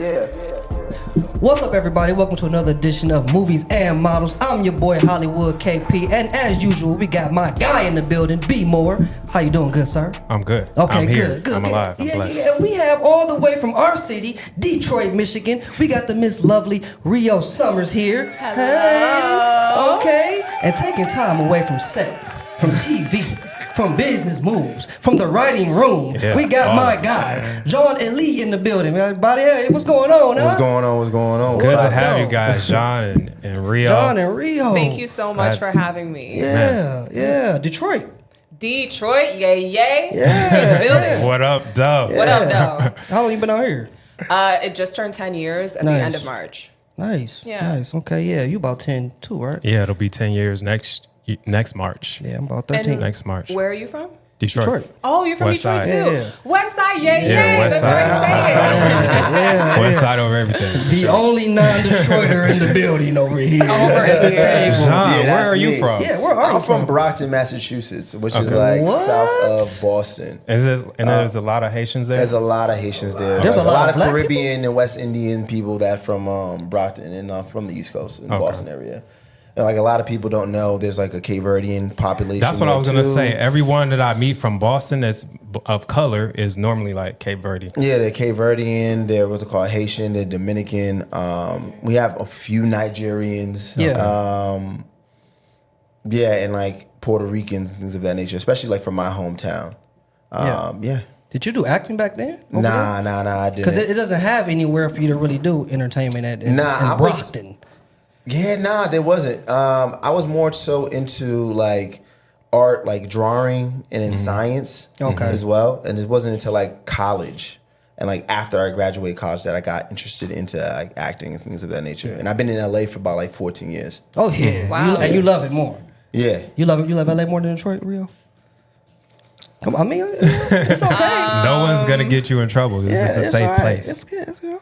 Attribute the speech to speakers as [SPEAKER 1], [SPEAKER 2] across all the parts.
[SPEAKER 1] What's up, everybody? Welcome to another edition of Movies and Models. I'm your boy Hollywood KP, and as usual, we got my guy in the building, B Moore. How you doing, good sir?
[SPEAKER 2] I'm good.
[SPEAKER 1] Okay,
[SPEAKER 2] I'm here.
[SPEAKER 1] good.
[SPEAKER 2] I'm alive. I'm blessed.
[SPEAKER 1] Yeah. And we have all the way from our city, Detroit, Michigan. We got the Miss Lovely Rio Summers here.
[SPEAKER 3] Hello.
[SPEAKER 1] Hey, okay, and taking time away from set, from TV. From business moves, from the writing room, we got my guy, Jean Elie, in the building. Everybody, hey, what's going on?
[SPEAKER 4] What's going on?
[SPEAKER 2] Good to have you guys, John and Rio.
[SPEAKER 1] John and Rio.
[SPEAKER 3] Thank you so much for having me.
[SPEAKER 1] Yeah. Detroit.
[SPEAKER 3] Yay.
[SPEAKER 1] Yeah.
[SPEAKER 3] Building.
[SPEAKER 2] What up, Dub?
[SPEAKER 3] What up, though?
[SPEAKER 1] How long you been out here?
[SPEAKER 3] It just turned 10 years at the end of March.
[SPEAKER 1] Nice.
[SPEAKER 3] Yeah.
[SPEAKER 1] Nice. Okay, yeah. You about 10 too, right?
[SPEAKER 2] Yeah, it'll be 10 years next March.
[SPEAKER 1] Yeah, I'm about 13.
[SPEAKER 2] Next March.
[SPEAKER 3] Where are you from?
[SPEAKER 2] Detroit.
[SPEAKER 3] Oh, you're from
[SPEAKER 2] West
[SPEAKER 3] Detroit
[SPEAKER 2] side.
[SPEAKER 3] too.
[SPEAKER 1] Yeah.
[SPEAKER 3] West Side, yay.
[SPEAKER 2] West
[SPEAKER 3] That's
[SPEAKER 2] West side over everything.
[SPEAKER 1] The only non-Detroiter in the building over here at the table.
[SPEAKER 2] John, where are you from?
[SPEAKER 1] Yeah, where are you
[SPEAKER 4] I'm from Brockton, Massachusetts, which is
[SPEAKER 2] Okay.
[SPEAKER 4] like
[SPEAKER 1] What?
[SPEAKER 4] south of Boston.
[SPEAKER 2] There's a lot of Haitians there?
[SPEAKER 4] There's a lot of Haitians there.
[SPEAKER 1] There's
[SPEAKER 4] Like,
[SPEAKER 1] a lot of
[SPEAKER 4] of
[SPEAKER 1] black
[SPEAKER 4] Caribbean and West Indian people that from Brockton and from the East Coast in the Boston area. And like a lot of people don't know, there's like a Cape Verdean population.
[SPEAKER 2] That's what I was going to
[SPEAKER 4] too.
[SPEAKER 2] say. Everyone that I meet from Boston that's of color is normally like Cape Verde.
[SPEAKER 4] Yeah, they're Cape Verdean, they're what they call Haitian, they're Dominican. We have a few Nigerians. And like Puerto Ricans and things of that nature, especially like from my hometown. Yeah.
[SPEAKER 1] Did you do acting back then?
[SPEAKER 4] Nah, I didn't.
[SPEAKER 1] Because it doesn't have anywhere for you to really do entertainment in Brockton.
[SPEAKER 4] There wasn't. I was more so into like art, like drawing and in science as well. And it wasn't until like college and like after I graduated college that I got interested into like acting and things of that nature. And I've been in LA for about like 14 years.
[SPEAKER 1] Oh yeah.
[SPEAKER 3] Wow.
[SPEAKER 1] And you love it more.
[SPEAKER 4] Yeah.
[SPEAKER 1] You love LA more than Detroit, Rio? Come on, I mean, it's okay.
[SPEAKER 2] No one's going to get you in trouble. It's just a safe
[SPEAKER 1] all right.
[SPEAKER 2] place.
[SPEAKER 1] It's good. It's good.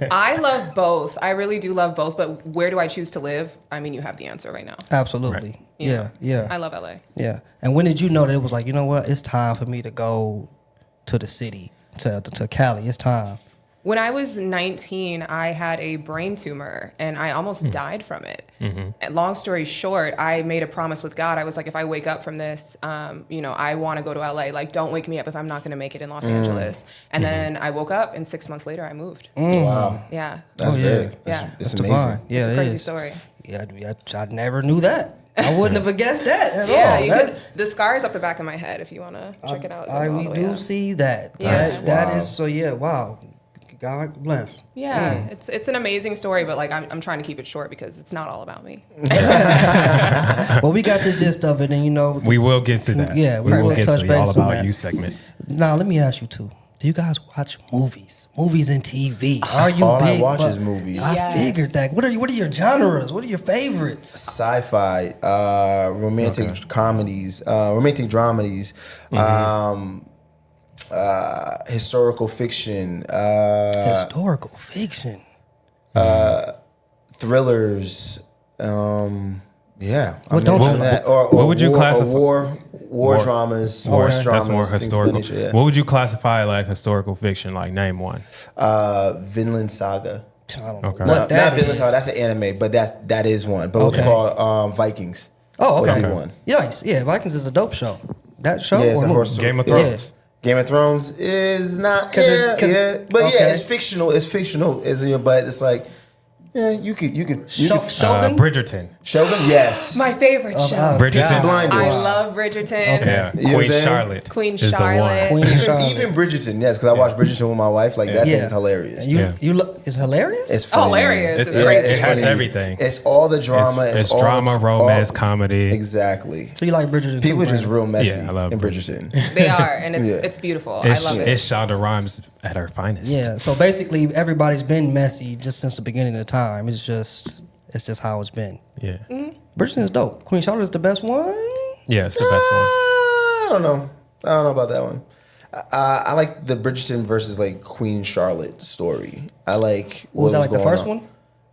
[SPEAKER 3] I love both. I really do love both. But where do I choose to live? I mean, you have the answer right now.
[SPEAKER 1] Absolutely.
[SPEAKER 2] Right.
[SPEAKER 1] Yeah.
[SPEAKER 3] I love LA.
[SPEAKER 1] Yeah. And when did you know that it was like, you know what? It's time for me to go to the city, to Cali. It's time.
[SPEAKER 3] When I was 19, I had a brain tumor and I almost died from it. And long story short, I made a promise with God. I was like, if I wake up from this, I want to go to LA. Like, don't wake me up if I'm not going to make it in Los Angeles. And then I woke up and 6 months later I moved.
[SPEAKER 4] Wow.
[SPEAKER 3] Yeah.
[SPEAKER 4] That's big.
[SPEAKER 3] Yeah.
[SPEAKER 4] It's
[SPEAKER 1] That's
[SPEAKER 4] amazing.
[SPEAKER 1] divine. Yeah,
[SPEAKER 3] It's a
[SPEAKER 1] it
[SPEAKER 3] crazy
[SPEAKER 1] is.
[SPEAKER 3] story.
[SPEAKER 1] Yeah, I never knew that. I wouldn't have guessed that at
[SPEAKER 3] Yeah,
[SPEAKER 1] all.
[SPEAKER 3] you
[SPEAKER 1] That's-
[SPEAKER 3] could, the scar's up the back of my head if you want to check it out. It goes all
[SPEAKER 1] we
[SPEAKER 3] the way
[SPEAKER 1] do
[SPEAKER 3] up.
[SPEAKER 1] see that.
[SPEAKER 3] Yes.
[SPEAKER 1] That is so. Yeah. Wow. God bless.
[SPEAKER 3] Yeah, it's an amazing story, but like I'm trying to keep it short because it's not all about me.
[SPEAKER 1] Well, we got the gist of it, and
[SPEAKER 2] We will get to that.
[SPEAKER 1] Yeah,
[SPEAKER 2] we will get
[SPEAKER 1] touch
[SPEAKER 2] to the All
[SPEAKER 1] base on
[SPEAKER 2] About
[SPEAKER 1] that.
[SPEAKER 2] You segment.
[SPEAKER 1] Now, let me ask you too. Do you guys watch movies and TV? Are you
[SPEAKER 4] all I
[SPEAKER 1] big?
[SPEAKER 4] watch is movies.
[SPEAKER 1] I
[SPEAKER 3] Yes.
[SPEAKER 1] figured that. What are your genres? What are your favorites?
[SPEAKER 4] Sci-fi, romantic comedies, romantic dramedies, historical fiction,
[SPEAKER 1] Historical fiction.
[SPEAKER 4] thrillers.
[SPEAKER 1] What don't you like?
[SPEAKER 2] What would you classify?
[SPEAKER 4] War dramas, sports dramas.
[SPEAKER 2] That's more
[SPEAKER 4] things of that
[SPEAKER 2] historical.
[SPEAKER 4] nature, yeah.
[SPEAKER 2] What would you classify like historical fiction? Like name one.
[SPEAKER 4] Vinland Saga.
[SPEAKER 1] I don't know
[SPEAKER 2] Okay.
[SPEAKER 1] what
[SPEAKER 4] Not
[SPEAKER 1] that
[SPEAKER 4] Vinland
[SPEAKER 1] is.
[SPEAKER 4] Saga. That's an anime, but that is one. But
[SPEAKER 1] Okay.
[SPEAKER 4] what's called Vikings.
[SPEAKER 1] Oh, okay.
[SPEAKER 4] Would be one.
[SPEAKER 1] Nice. Yeah, Vikings is a dope show. That show.
[SPEAKER 4] Yeah, it's
[SPEAKER 1] or
[SPEAKER 4] a
[SPEAKER 1] movie?
[SPEAKER 4] horse.
[SPEAKER 2] Game of
[SPEAKER 1] Yeah.
[SPEAKER 2] Thrones.
[SPEAKER 4] Game of Thrones is not. But
[SPEAKER 1] okay.
[SPEAKER 4] it's fictional. It's fictional. But it's like, you could
[SPEAKER 1] Shogun.
[SPEAKER 2] Bridgerton.
[SPEAKER 4] Shogun. Yes.
[SPEAKER 3] My favorite show.
[SPEAKER 2] Bridgerton.
[SPEAKER 4] Blinders.
[SPEAKER 3] I love Bridgerton.
[SPEAKER 2] Yeah.
[SPEAKER 4] You know what I'm
[SPEAKER 2] Queen
[SPEAKER 4] saying?
[SPEAKER 2] Charlotte.
[SPEAKER 3] Queen
[SPEAKER 2] is the
[SPEAKER 3] Charlotte.
[SPEAKER 2] one.
[SPEAKER 1] Queen Charlotte.
[SPEAKER 4] Even Bridgerton, yes, because I watched Bridgerton with my wife. Like that thing
[SPEAKER 1] Yeah.
[SPEAKER 4] is hilarious.
[SPEAKER 1] It's hilarious.
[SPEAKER 4] It's funny,
[SPEAKER 3] hilarious.
[SPEAKER 4] man.
[SPEAKER 3] It's crazy.
[SPEAKER 2] It has
[SPEAKER 4] funny.
[SPEAKER 2] everything.
[SPEAKER 4] It's all the drama.
[SPEAKER 2] It's
[SPEAKER 4] all
[SPEAKER 2] drama, romance,
[SPEAKER 4] all-
[SPEAKER 2] comedy.
[SPEAKER 4] Exactly.
[SPEAKER 1] So you like Bridgerton?
[SPEAKER 4] People are
[SPEAKER 1] too,
[SPEAKER 4] just
[SPEAKER 1] Brandon?
[SPEAKER 4] real messy
[SPEAKER 2] Yeah, I love
[SPEAKER 4] in Bridgerton.
[SPEAKER 3] They are, and it's
[SPEAKER 4] Yeah.
[SPEAKER 3] it's beautiful.
[SPEAKER 2] It's,
[SPEAKER 3] I love it.
[SPEAKER 2] It's Shonda Rhimes at her finest.
[SPEAKER 1] Yeah. So basically, everybody's been messy just since the beginning of time. It's just how it's been.
[SPEAKER 2] Yeah.
[SPEAKER 1] Bridgerton is dope. Queen Charlotte is the best one.
[SPEAKER 2] Yeah, it's the best one.
[SPEAKER 4] I don't know about that one. I like the Bridgerton versus like Queen Charlotte story. I like what
[SPEAKER 1] Was that like the
[SPEAKER 4] going
[SPEAKER 1] first
[SPEAKER 4] on.
[SPEAKER 1] one?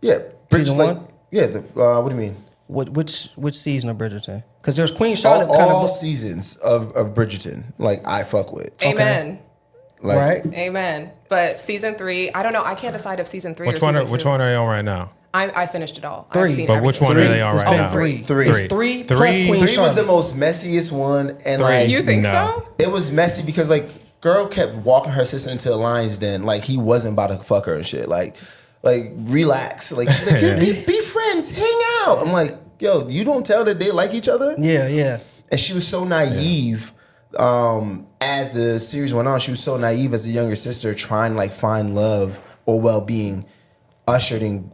[SPEAKER 4] Yeah,
[SPEAKER 1] Season
[SPEAKER 4] like,
[SPEAKER 1] one?
[SPEAKER 4] Yeah. What do you mean?
[SPEAKER 1] Which season of Bridgerton? Because there's Queen Charlotte.
[SPEAKER 4] All seasons of Bridgerton, like I fuck with.
[SPEAKER 3] Amen.
[SPEAKER 4] Like,
[SPEAKER 1] right.
[SPEAKER 3] Amen. But season 3, I don't know. I can't decide if season 3
[SPEAKER 2] Which
[SPEAKER 3] or
[SPEAKER 2] one?
[SPEAKER 3] season 2.
[SPEAKER 2] Which one are they on right now?
[SPEAKER 3] I finished it all.
[SPEAKER 1] 3.
[SPEAKER 3] I've seen
[SPEAKER 2] But which
[SPEAKER 3] everything.
[SPEAKER 2] one are they on
[SPEAKER 1] It's
[SPEAKER 2] right
[SPEAKER 1] been
[SPEAKER 2] now?
[SPEAKER 1] 3.
[SPEAKER 4] Three.
[SPEAKER 1] It's 3 plus
[SPEAKER 2] Three?
[SPEAKER 1] Queen
[SPEAKER 4] 3 was
[SPEAKER 1] Charlotte.
[SPEAKER 4] the most messiest one, and like
[SPEAKER 3] You think
[SPEAKER 2] No.
[SPEAKER 3] so?
[SPEAKER 4] it was messy because like girl kept walking her sister into the lion's den like he wasn't about to fuck her and shit. Like relax. Like she's like, be friends, hang out. I'm like, yo, you don't tell that they like each other?
[SPEAKER 1] Yeah.
[SPEAKER 4] And she was so naive. As the series went on, she was so naive as a younger sister, trying to like find love or well-being, ushered and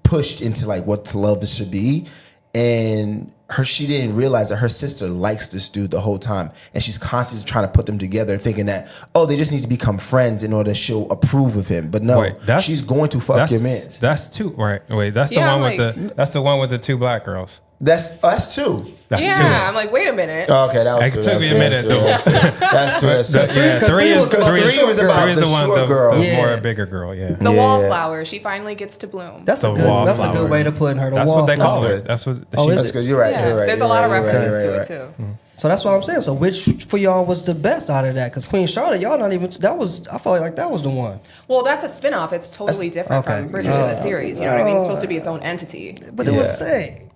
[SPEAKER 4] pushed into like what love should be. And she didn't realize that her sister likes this dude the whole time, and she's constantly trying to put them together, thinking that they just need to become friends in order she'll approve of him. But no, she's going to fuck your man.
[SPEAKER 2] That's two. Right. Wait. That's the one with that's the one with the 2 black girls.
[SPEAKER 4] That's 2.
[SPEAKER 2] That's
[SPEAKER 3] Yeah,
[SPEAKER 2] 2.
[SPEAKER 3] I'm like, wait a minute.
[SPEAKER 4] Oh, okay, that was
[SPEAKER 2] It
[SPEAKER 4] 2.
[SPEAKER 2] took me a minute though.
[SPEAKER 4] That's 2. That's 2.
[SPEAKER 2] Yeah,
[SPEAKER 1] three was about
[SPEAKER 4] the short girl.
[SPEAKER 2] the
[SPEAKER 1] Yeah.
[SPEAKER 2] more bigger girl. Yeah.
[SPEAKER 3] The wallflower. She finally gets to bloom.
[SPEAKER 1] That's a
[SPEAKER 2] The
[SPEAKER 1] good. That's a
[SPEAKER 2] wallflower.
[SPEAKER 1] good way to put her. The
[SPEAKER 2] That's what they call
[SPEAKER 1] wallflower.
[SPEAKER 2] her. That's what
[SPEAKER 1] Oh,
[SPEAKER 2] she
[SPEAKER 1] is
[SPEAKER 4] That's
[SPEAKER 1] it?
[SPEAKER 4] good. You're right.
[SPEAKER 3] Yeah,
[SPEAKER 4] You're right.
[SPEAKER 3] there's
[SPEAKER 4] you're
[SPEAKER 3] a lot
[SPEAKER 4] right,
[SPEAKER 3] of
[SPEAKER 4] you're right,
[SPEAKER 3] references
[SPEAKER 4] you're
[SPEAKER 3] to
[SPEAKER 4] right,
[SPEAKER 3] it
[SPEAKER 4] right.
[SPEAKER 3] too.
[SPEAKER 1] So that's what I'm saying. So which for y'all was the best out of that? Because Queen Charlotte, y'all not even. That was. I felt like that was the one.
[SPEAKER 3] Well, that's a spin-off. It's totally different
[SPEAKER 1] okay.
[SPEAKER 3] from Bridgerton, the series. You know what I mean? It's supposed to be its own entity.
[SPEAKER 1] But it was sick.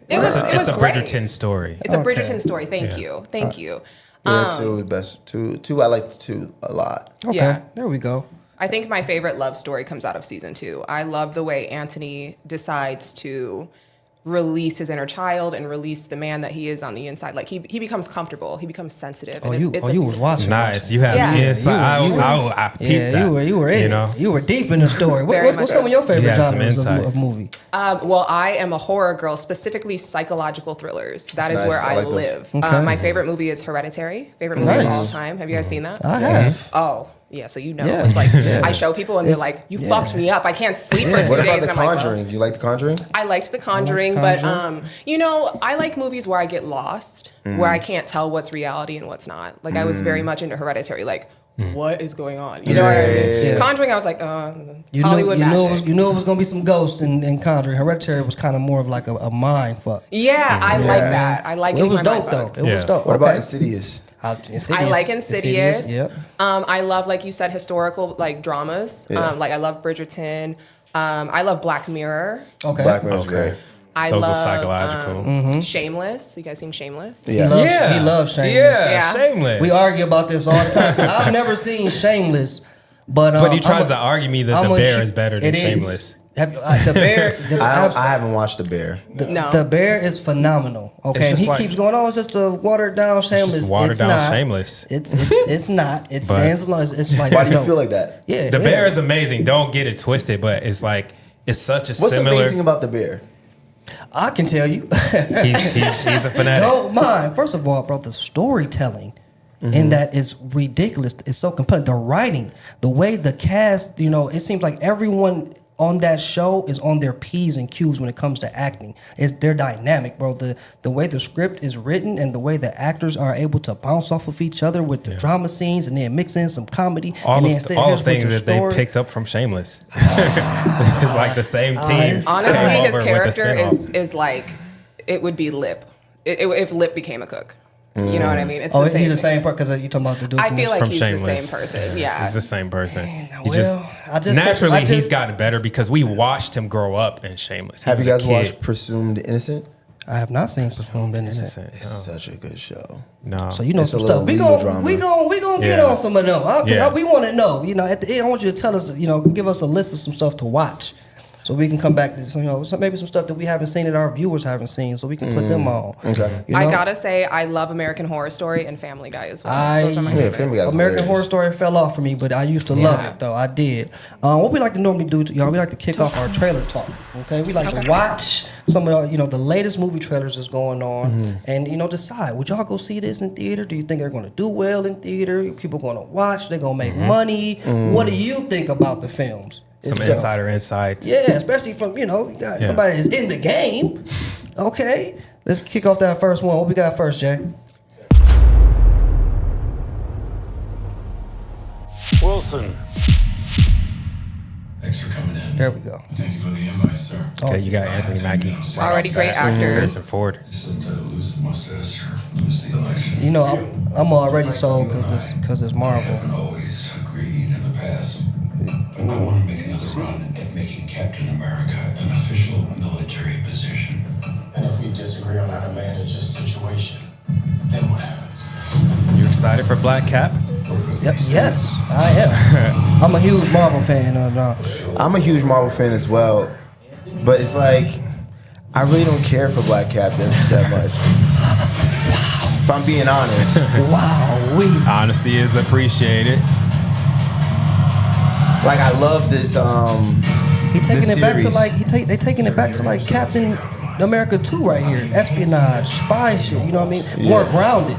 [SPEAKER 3] It was
[SPEAKER 2] It's a
[SPEAKER 3] great.
[SPEAKER 2] Bridgerton story.
[SPEAKER 3] It's a
[SPEAKER 1] Okay.
[SPEAKER 3] Bridgerton story. Thank you. Thank you.
[SPEAKER 4] Yeah, 2 is best. 2. I liked 2 a lot.
[SPEAKER 1] Okay,
[SPEAKER 3] Yeah.
[SPEAKER 1] there we go.
[SPEAKER 3] I think my favorite love story comes out of season 2. I love the way Anthony decides to release his inner child and release the man that he is on the inside. Like he becomes comfortable. He becomes sensitive.
[SPEAKER 1] Oh,
[SPEAKER 3] And
[SPEAKER 1] you was watching.
[SPEAKER 2] Nice. You have
[SPEAKER 3] Yeah.
[SPEAKER 2] inside. I peeped
[SPEAKER 1] Yeah,
[SPEAKER 2] that.
[SPEAKER 1] you were in
[SPEAKER 2] you
[SPEAKER 1] it.
[SPEAKER 2] know?
[SPEAKER 1] You were deep in the story.
[SPEAKER 3] Very
[SPEAKER 1] What's
[SPEAKER 3] much
[SPEAKER 1] some of your favorite
[SPEAKER 2] You had some
[SPEAKER 1] genres
[SPEAKER 2] insight.
[SPEAKER 1] of movie?
[SPEAKER 3] Well, I am a horror girl, specifically psychological thrillers. That
[SPEAKER 4] That's
[SPEAKER 3] is
[SPEAKER 4] nice.
[SPEAKER 3] where
[SPEAKER 4] I
[SPEAKER 3] I
[SPEAKER 4] like those.
[SPEAKER 3] live.
[SPEAKER 1] Okay.
[SPEAKER 3] My favorite movie is Hereditary. Favorite movie
[SPEAKER 1] Nice.
[SPEAKER 3] of all time. Have you guys seen that?
[SPEAKER 1] I have.
[SPEAKER 3] Oh, yeah. So you know,
[SPEAKER 1] Yeah.
[SPEAKER 3] it's like
[SPEAKER 1] Yeah.
[SPEAKER 3] I show people and they're like, "You fucked me up. I can't sleep for 2
[SPEAKER 4] What
[SPEAKER 3] days."
[SPEAKER 4] about The
[SPEAKER 3] And I'm like, well,
[SPEAKER 4] Conjuring? You like The Conjuring?
[SPEAKER 3] I liked The Conjuring, but you know, I like movies where I get lost, where I can't tell what's reality and what's not. Like I was very much into Hereditary, like what is going on? You know what I mean?
[SPEAKER 1] Yeah.
[SPEAKER 3] Conjuring, I was like,
[SPEAKER 1] You
[SPEAKER 3] Hollywood
[SPEAKER 1] knew,
[SPEAKER 3] magic.
[SPEAKER 1] you knew it was gonna be some ghosts in Conjuring. Hereditary was kind of more of like a mind fuck.
[SPEAKER 3] Yeah, I like that. I like
[SPEAKER 1] It
[SPEAKER 3] getting
[SPEAKER 1] was
[SPEAKER 3] my mind
[SPEAKER 1] dope though.
[SPEAKER 3] fucked.
[SPEAKER 1] It was
[SPEAKER 2] Yeah.
[SPEAKER 1] dope.
[SPEAKER 4] What about
[SPEAKER 1] Okay.
[SPEAKER 4] Insidious?
[SPEAKER 1] Insidious.
[SPEAKER 3] I like Insidious.
[SPEAKER 1] Yep.
[SPEAKER 3] I love, like you said, historical like dramas.
[SPEAKER 4] Yeah.
[SPEAKER 3] Like I love Bridgerton. I love Black Mirror.
[SPEAKER 1] Okay.
[SPEAKER 4] Black Mirror's
[SPEAKER 2] Okay.
[SPEAKER 4] great.
[SPEAKER 3] I
[SPEAKER 2] Those are
[SPEAKER 3] love
[SPEAKER 2] psychological.
[SPEAKER 3] Shameless. You guys seen Shameless?
[SPEAKER 1] He
[SPEAKER 4] Yeah.
[SPEAKER 1] loves, he loves Shameless.
[SPEAKER 3] Yeah.
[SPEAKER 2] Shameless.
[SPEAKER 1] We argue about this all the time. I've never seen Shameless, but
[SPEAKER 2] But he tries to argue me that
[SPEAKER 1] I'm
[SPEAKER 2] The
[SPEAKER 1] a
[SPEAKER 2] Bear
[SPEAKER 1] sh-
[SPEAKER 2] is better than
[SPEAKER 1] it is.
[SPEAKER 2] Shameless.
[SPEAKER 1] The Bear.
[SPEAKER 4] I haven't watched The Bear.
[SPEAKER 3] No.
[SPEAKER 1] The Bear is phenomenal. Okay, and
[SPEAKER 2] just
[SPEAKER 1] he
[SPEAKER 2] like-
[SPEAKER 1] keeps going on. It's just a watered down Shameless.
[SPEAKER 2] Just watered
[SPEAKER 1] It's
[SPEAKER 2] down
[SPEAKER 1] not.
[SPEAKER 2] Shameless.
[SPEAKER 1] It's not. It stands alone. It's like
[SPEAKER 4] Why do you
[SPEAKER 1] yo,
[SPEAKER 4] feel like that?
[SPEAKER 1] Yeah,
[SPEAKER 2] The
[SPEAKER 1] yeah.
[SPEAKER 2] Bear is amazing. Don't get it twisted, but it's like it's such a
[SPEAKER 4] What's
[SPEAKER 2] similar.
[SPEAKER 4] amazing about The Bear?
[SPEAKER 1] I can tell you.
[SPEAKER 2] He's a fanatic.
[SPEAKER 1] Don't mind. First of all, bro, the storytelling in that is ridiculous. It's so compelling. The writing, the way the cast, it seems like everyone on that show is on their P's and Q's when it comes to acting. They're dynamic, bro. The way the script is written and the way the actors are able to bounce off of each other with the drama scenes and then mix in some comedy.
[SPEAKER 2] all
[SPEAKER 1] and
[SPEAKER 2] of
[SPEAKER 1] then
[SPEAKER 2] all
[SPEAKER 1] here's
[SPEAKER 2] the things
[SPEAKER 1] with your
[SPEAKER 2] that they
[SPEAKER 1] story.
[SPEAKER 2] picked up from Shameless. It's like the same team.
[SPEAKER 3] Honestly,
[SPEAKER 2] came
[SPEAKER 3] his
[SPEAKER 2] over with a
[SPEAKER 3] character
[SPEAKER 2] spinoff.
[SPEAKER 3] is like it would be Lip. If Lip became a cook. You know what I mean? It's
[SPEAKER 1] Oh,
[SPEAKER 3] the same
[SPEAKER 1] he's the
[SPEAKER 3] thing.
[SPEAKER 1] same person because you talking about the dude.
[SPEAKER 3] I
[SPEAKER 1] from
[SPEAKER 3] feel
[SPEAKER 1] this-
[SPEAKER 3] like
[SPEAKER 2] From
[SPEAKER 3] he's
[SPEAKER 2] Shameless.
[SPEAKER 3] the same person. Yeah.
[SPEAKER 2] He's the same person. He
[SPEAKER 1] well,
[SPEAKER 2] naturally
[SPEAKER 1] I just-
[SPEAKER 2] he's gotten better because we watched him grow up in Shameless. He
[SPEAKER 4] Have you
[SPEAKER 2] was a
[SPEAKER 4] guys
[SPEAKER 2] kid.
[SPEAKER 4] watched Presumed Innocent?
[SPEAKER 1] I have not seen Presumed Innocent.
[SPEAKER 2] Innocent.
[SPEAKER 4] It's such a good show.
[SPEAKER 2] No.
[SPEAKER 1] So you know
[SPEAKER 4] It's
[SPEAKER 1] some
[SPEAKER 4] a little
[SPEAKER 1] stuff. We
[SPEAKER 4] legal
[SPEAKER 1] gon'
[SPEAKER 4] drama.
[SPEAKER 1] we gon' get
[SPEAKER 2] Yeah.
[SPEAKER 1] on some of them.
[SPEAKER 2] Yeah.
[SPEAKER 1] We want to know. At the end, I want you to tell us. Give us a list of some stuff to watch, so we can come back to maybe some stuff that we haven't seen that our viewers haven't seen, so we can put them on.
[SPEAKER 4] Okay.
[SPEAKER 3] I gotta say, I love American Horror Story and Family Guy as well. Those are my
[SPEAKER 4] Yeah,
[SPEAKER 3] favorites.
[SPEAKER 4] Family Guy's
[SPEAKER 1] American Horror
[SPEAKER 4] hilarious.
[SPEAKER 1] Story fell off for me, but I used to love
[SPEAKER 3] Yeah.
[SPEAKER 1] it though. I did. What we like to normally do, y'all, we like to kick off our trailer talk. Okay, we like to watch some of the latest movie trailers that's going on, and decide would y'all go see this in theater? Do you think they're going to do well in theater? People going to watch? They're going to make money? What do you think about the films?
[SPEAKER 2] Some
[SPEAKER 1] itself?
[SPEAKER 2] insider insights.
[SPEAKER 1] Yeah, especially from you got somebody that's in the game. Okay, let's kick off that first one. What we got first, Jay?
[SPEAKER 5] Wilson.
[SPEAKER 6] Thanks for coming in.
[SPEAKER 1] There we go.
[SPEAKER 6] Thank you for the invite, sir.
[SPEAKER 2] Okay, you got Anthony Mackie.
[SPEAKER 3] Already great
[SPEAKER 2] Harrison
[SPEAKER 3] actors.
[SPEAKER 2] Ford.
[SPEAKER 6] He said lose the mustache or lose the election.
[SPEAKER 1] I'm already sold because it's Marvel.
[SPEAKER 6] And always agreed in the past, but I want to make another run at making Captain America an official military position.
[SPEAKER 5] And if we disagree on how to manage this situation, then what happens?
[SPEAKER 2] You excited for Black Cap?
[SPEAKER 1] Yep, yes, I am. I'm a huge Marvel fan.
[SPEAKER 4] I'm a huge Marvel fan as well, but it's like I really don't care for Black Cap that much. If I'm being honest.
[SPEAKER 1] Wow,
[SPEAKER 2] Honesty is appreciated.
[SPEAKER 4] Like I love this.
[SPEAKER 1] He taking
[SPEAKER 4] this
[SPEAKER 1] it back to
[SPEAKER 4] series.
[SPEAKER 1] like they taking it back to like Captain America 2 right here. Espionage, spy shit. You know what I mean? More grounded.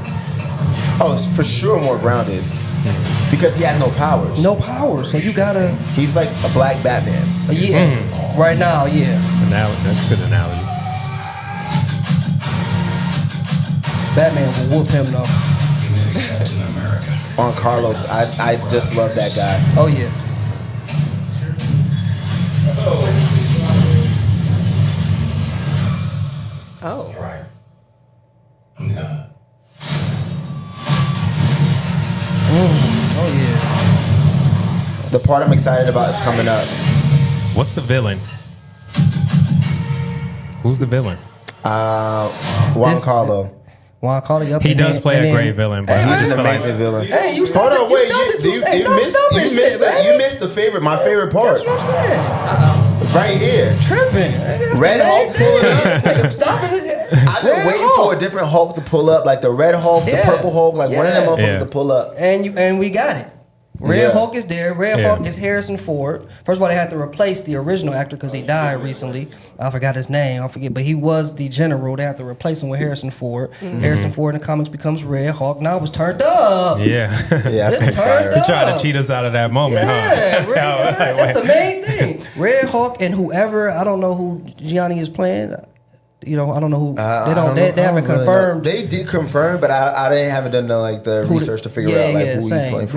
[SPEAKER 4] Oh, it's for sure more grounded because he has no powers.
[SPEAKER 1] No power, so you gotta.
[SPEAKER 4] He's like a black Batman.
[SPEAKER 1] Yeah, right now, yeah.
[SPEAKER 2] That's a good analogy.
[SPEAKER 1] Batman will whoop him though.
[SPEAKER 6] He made Captain America.
[SPEAKER 4] On Carlos, I just love that guy.
[SPEAKER 1] Oh yeah.
[SPEAKER 3] Oh.
[SPEAKER 6] Right. I'm not.
[SPEAKER 1] Oh yeah.
[SPEAKER 4] The part I'm excited about is coming up.
[SPEAKER 2] What's the villain? Who's the villain?
[SPEAKER 4] Juan Carlo.
[SPEAKER 1] Juan Carlo, yup.
[SPEAKER 2] He
[SPEAKER 1] and
[SPEAKER 2] does
[SPEAKER 1] then-
[SPEAKER 2] play
[SPEAKER 1] and
[SPEAKER 2] a
[SPEAKER 1] then-
[SPEAKER 2] great villain, but
[SPEAKER 1] Hey,
[SPEAKER 2] I
[SPEAKER 4] He's
[SPEAKER 2] just
[SPEAKER 4] an
[SPEAKER 2] feel like
[SPEAKER 4] amazing villain.
[SPEAKER 1] Hey, you
[SPEAKER 4] Hold
[SPEAKER 1] stopped
[SPEAKER 4] on,
[SPEAKER 1] it.
[SPEAKER 4] wait.
[SPEAKER 1] You stopped it
[SPEAKER 4] You
[SPEAKER 1] too.
[SPEAKER 4] missed the favorite. My favorite part.
[SPEAKER 1] That's what I'm saying.
[SPEAKER 4] Right here.
[SPEAKER 1] Tripping.
[SPEAKER 4] Red Hulk pulling up.
[SPEAKER 1] Stop it.
[SPEAKER 4] I've been waiting for a different Hulk to pull up, like the Red Hulk, the
[SPEAKER 1] Yeah.
[SPEAKER 4] Purple Hulk, like one of them
[SPEAKER 1] Yeah.
[SPEAKER 4] motherfuckers
[SPEAKER 2] Yeah.
[SPEAKER 4] to pull up.
[SPEAKER 1] And we got it. Red
[SPEAKER 4] Yeah.
[SPEAKER 1] Hulk is there. Red
[SPEAKER 2] Yeah.
[SPEAKER 1] Hulk is Harrison Ford. First of all, they had to replace the original actor because he died recently. I forgot his name. I forget, but he was the general. They had to replace him with Harrison Ford. Harrison Ford in the comics becomes Red Hulk. Now it's turned up.
[SPEAKER 2] Yeah.
[SPEAKER 4] Yeah, that's
[SPEAKER 1] It's turned
[SPEAKER 2] He
[SPEAKER 1] up.
[SPEAKER 2] tried to cheat us out of that moment,
[SPEAKER 1] Yeah,
[SPEAKER 2] huh?
[SPEAKER 1] that's the main thing. Red Hulk and whoever, I don't know who Jean Elie is playing. You know, I don't know who. They haven't confirmed.
[SPEAKER 4] They did confirm, but I haven't done the
[SPEAKER 1] who
[SPEAKER 4] research to figure out like who he's
[SPEAKER 1] same.
[SPEAKER 4] playing for.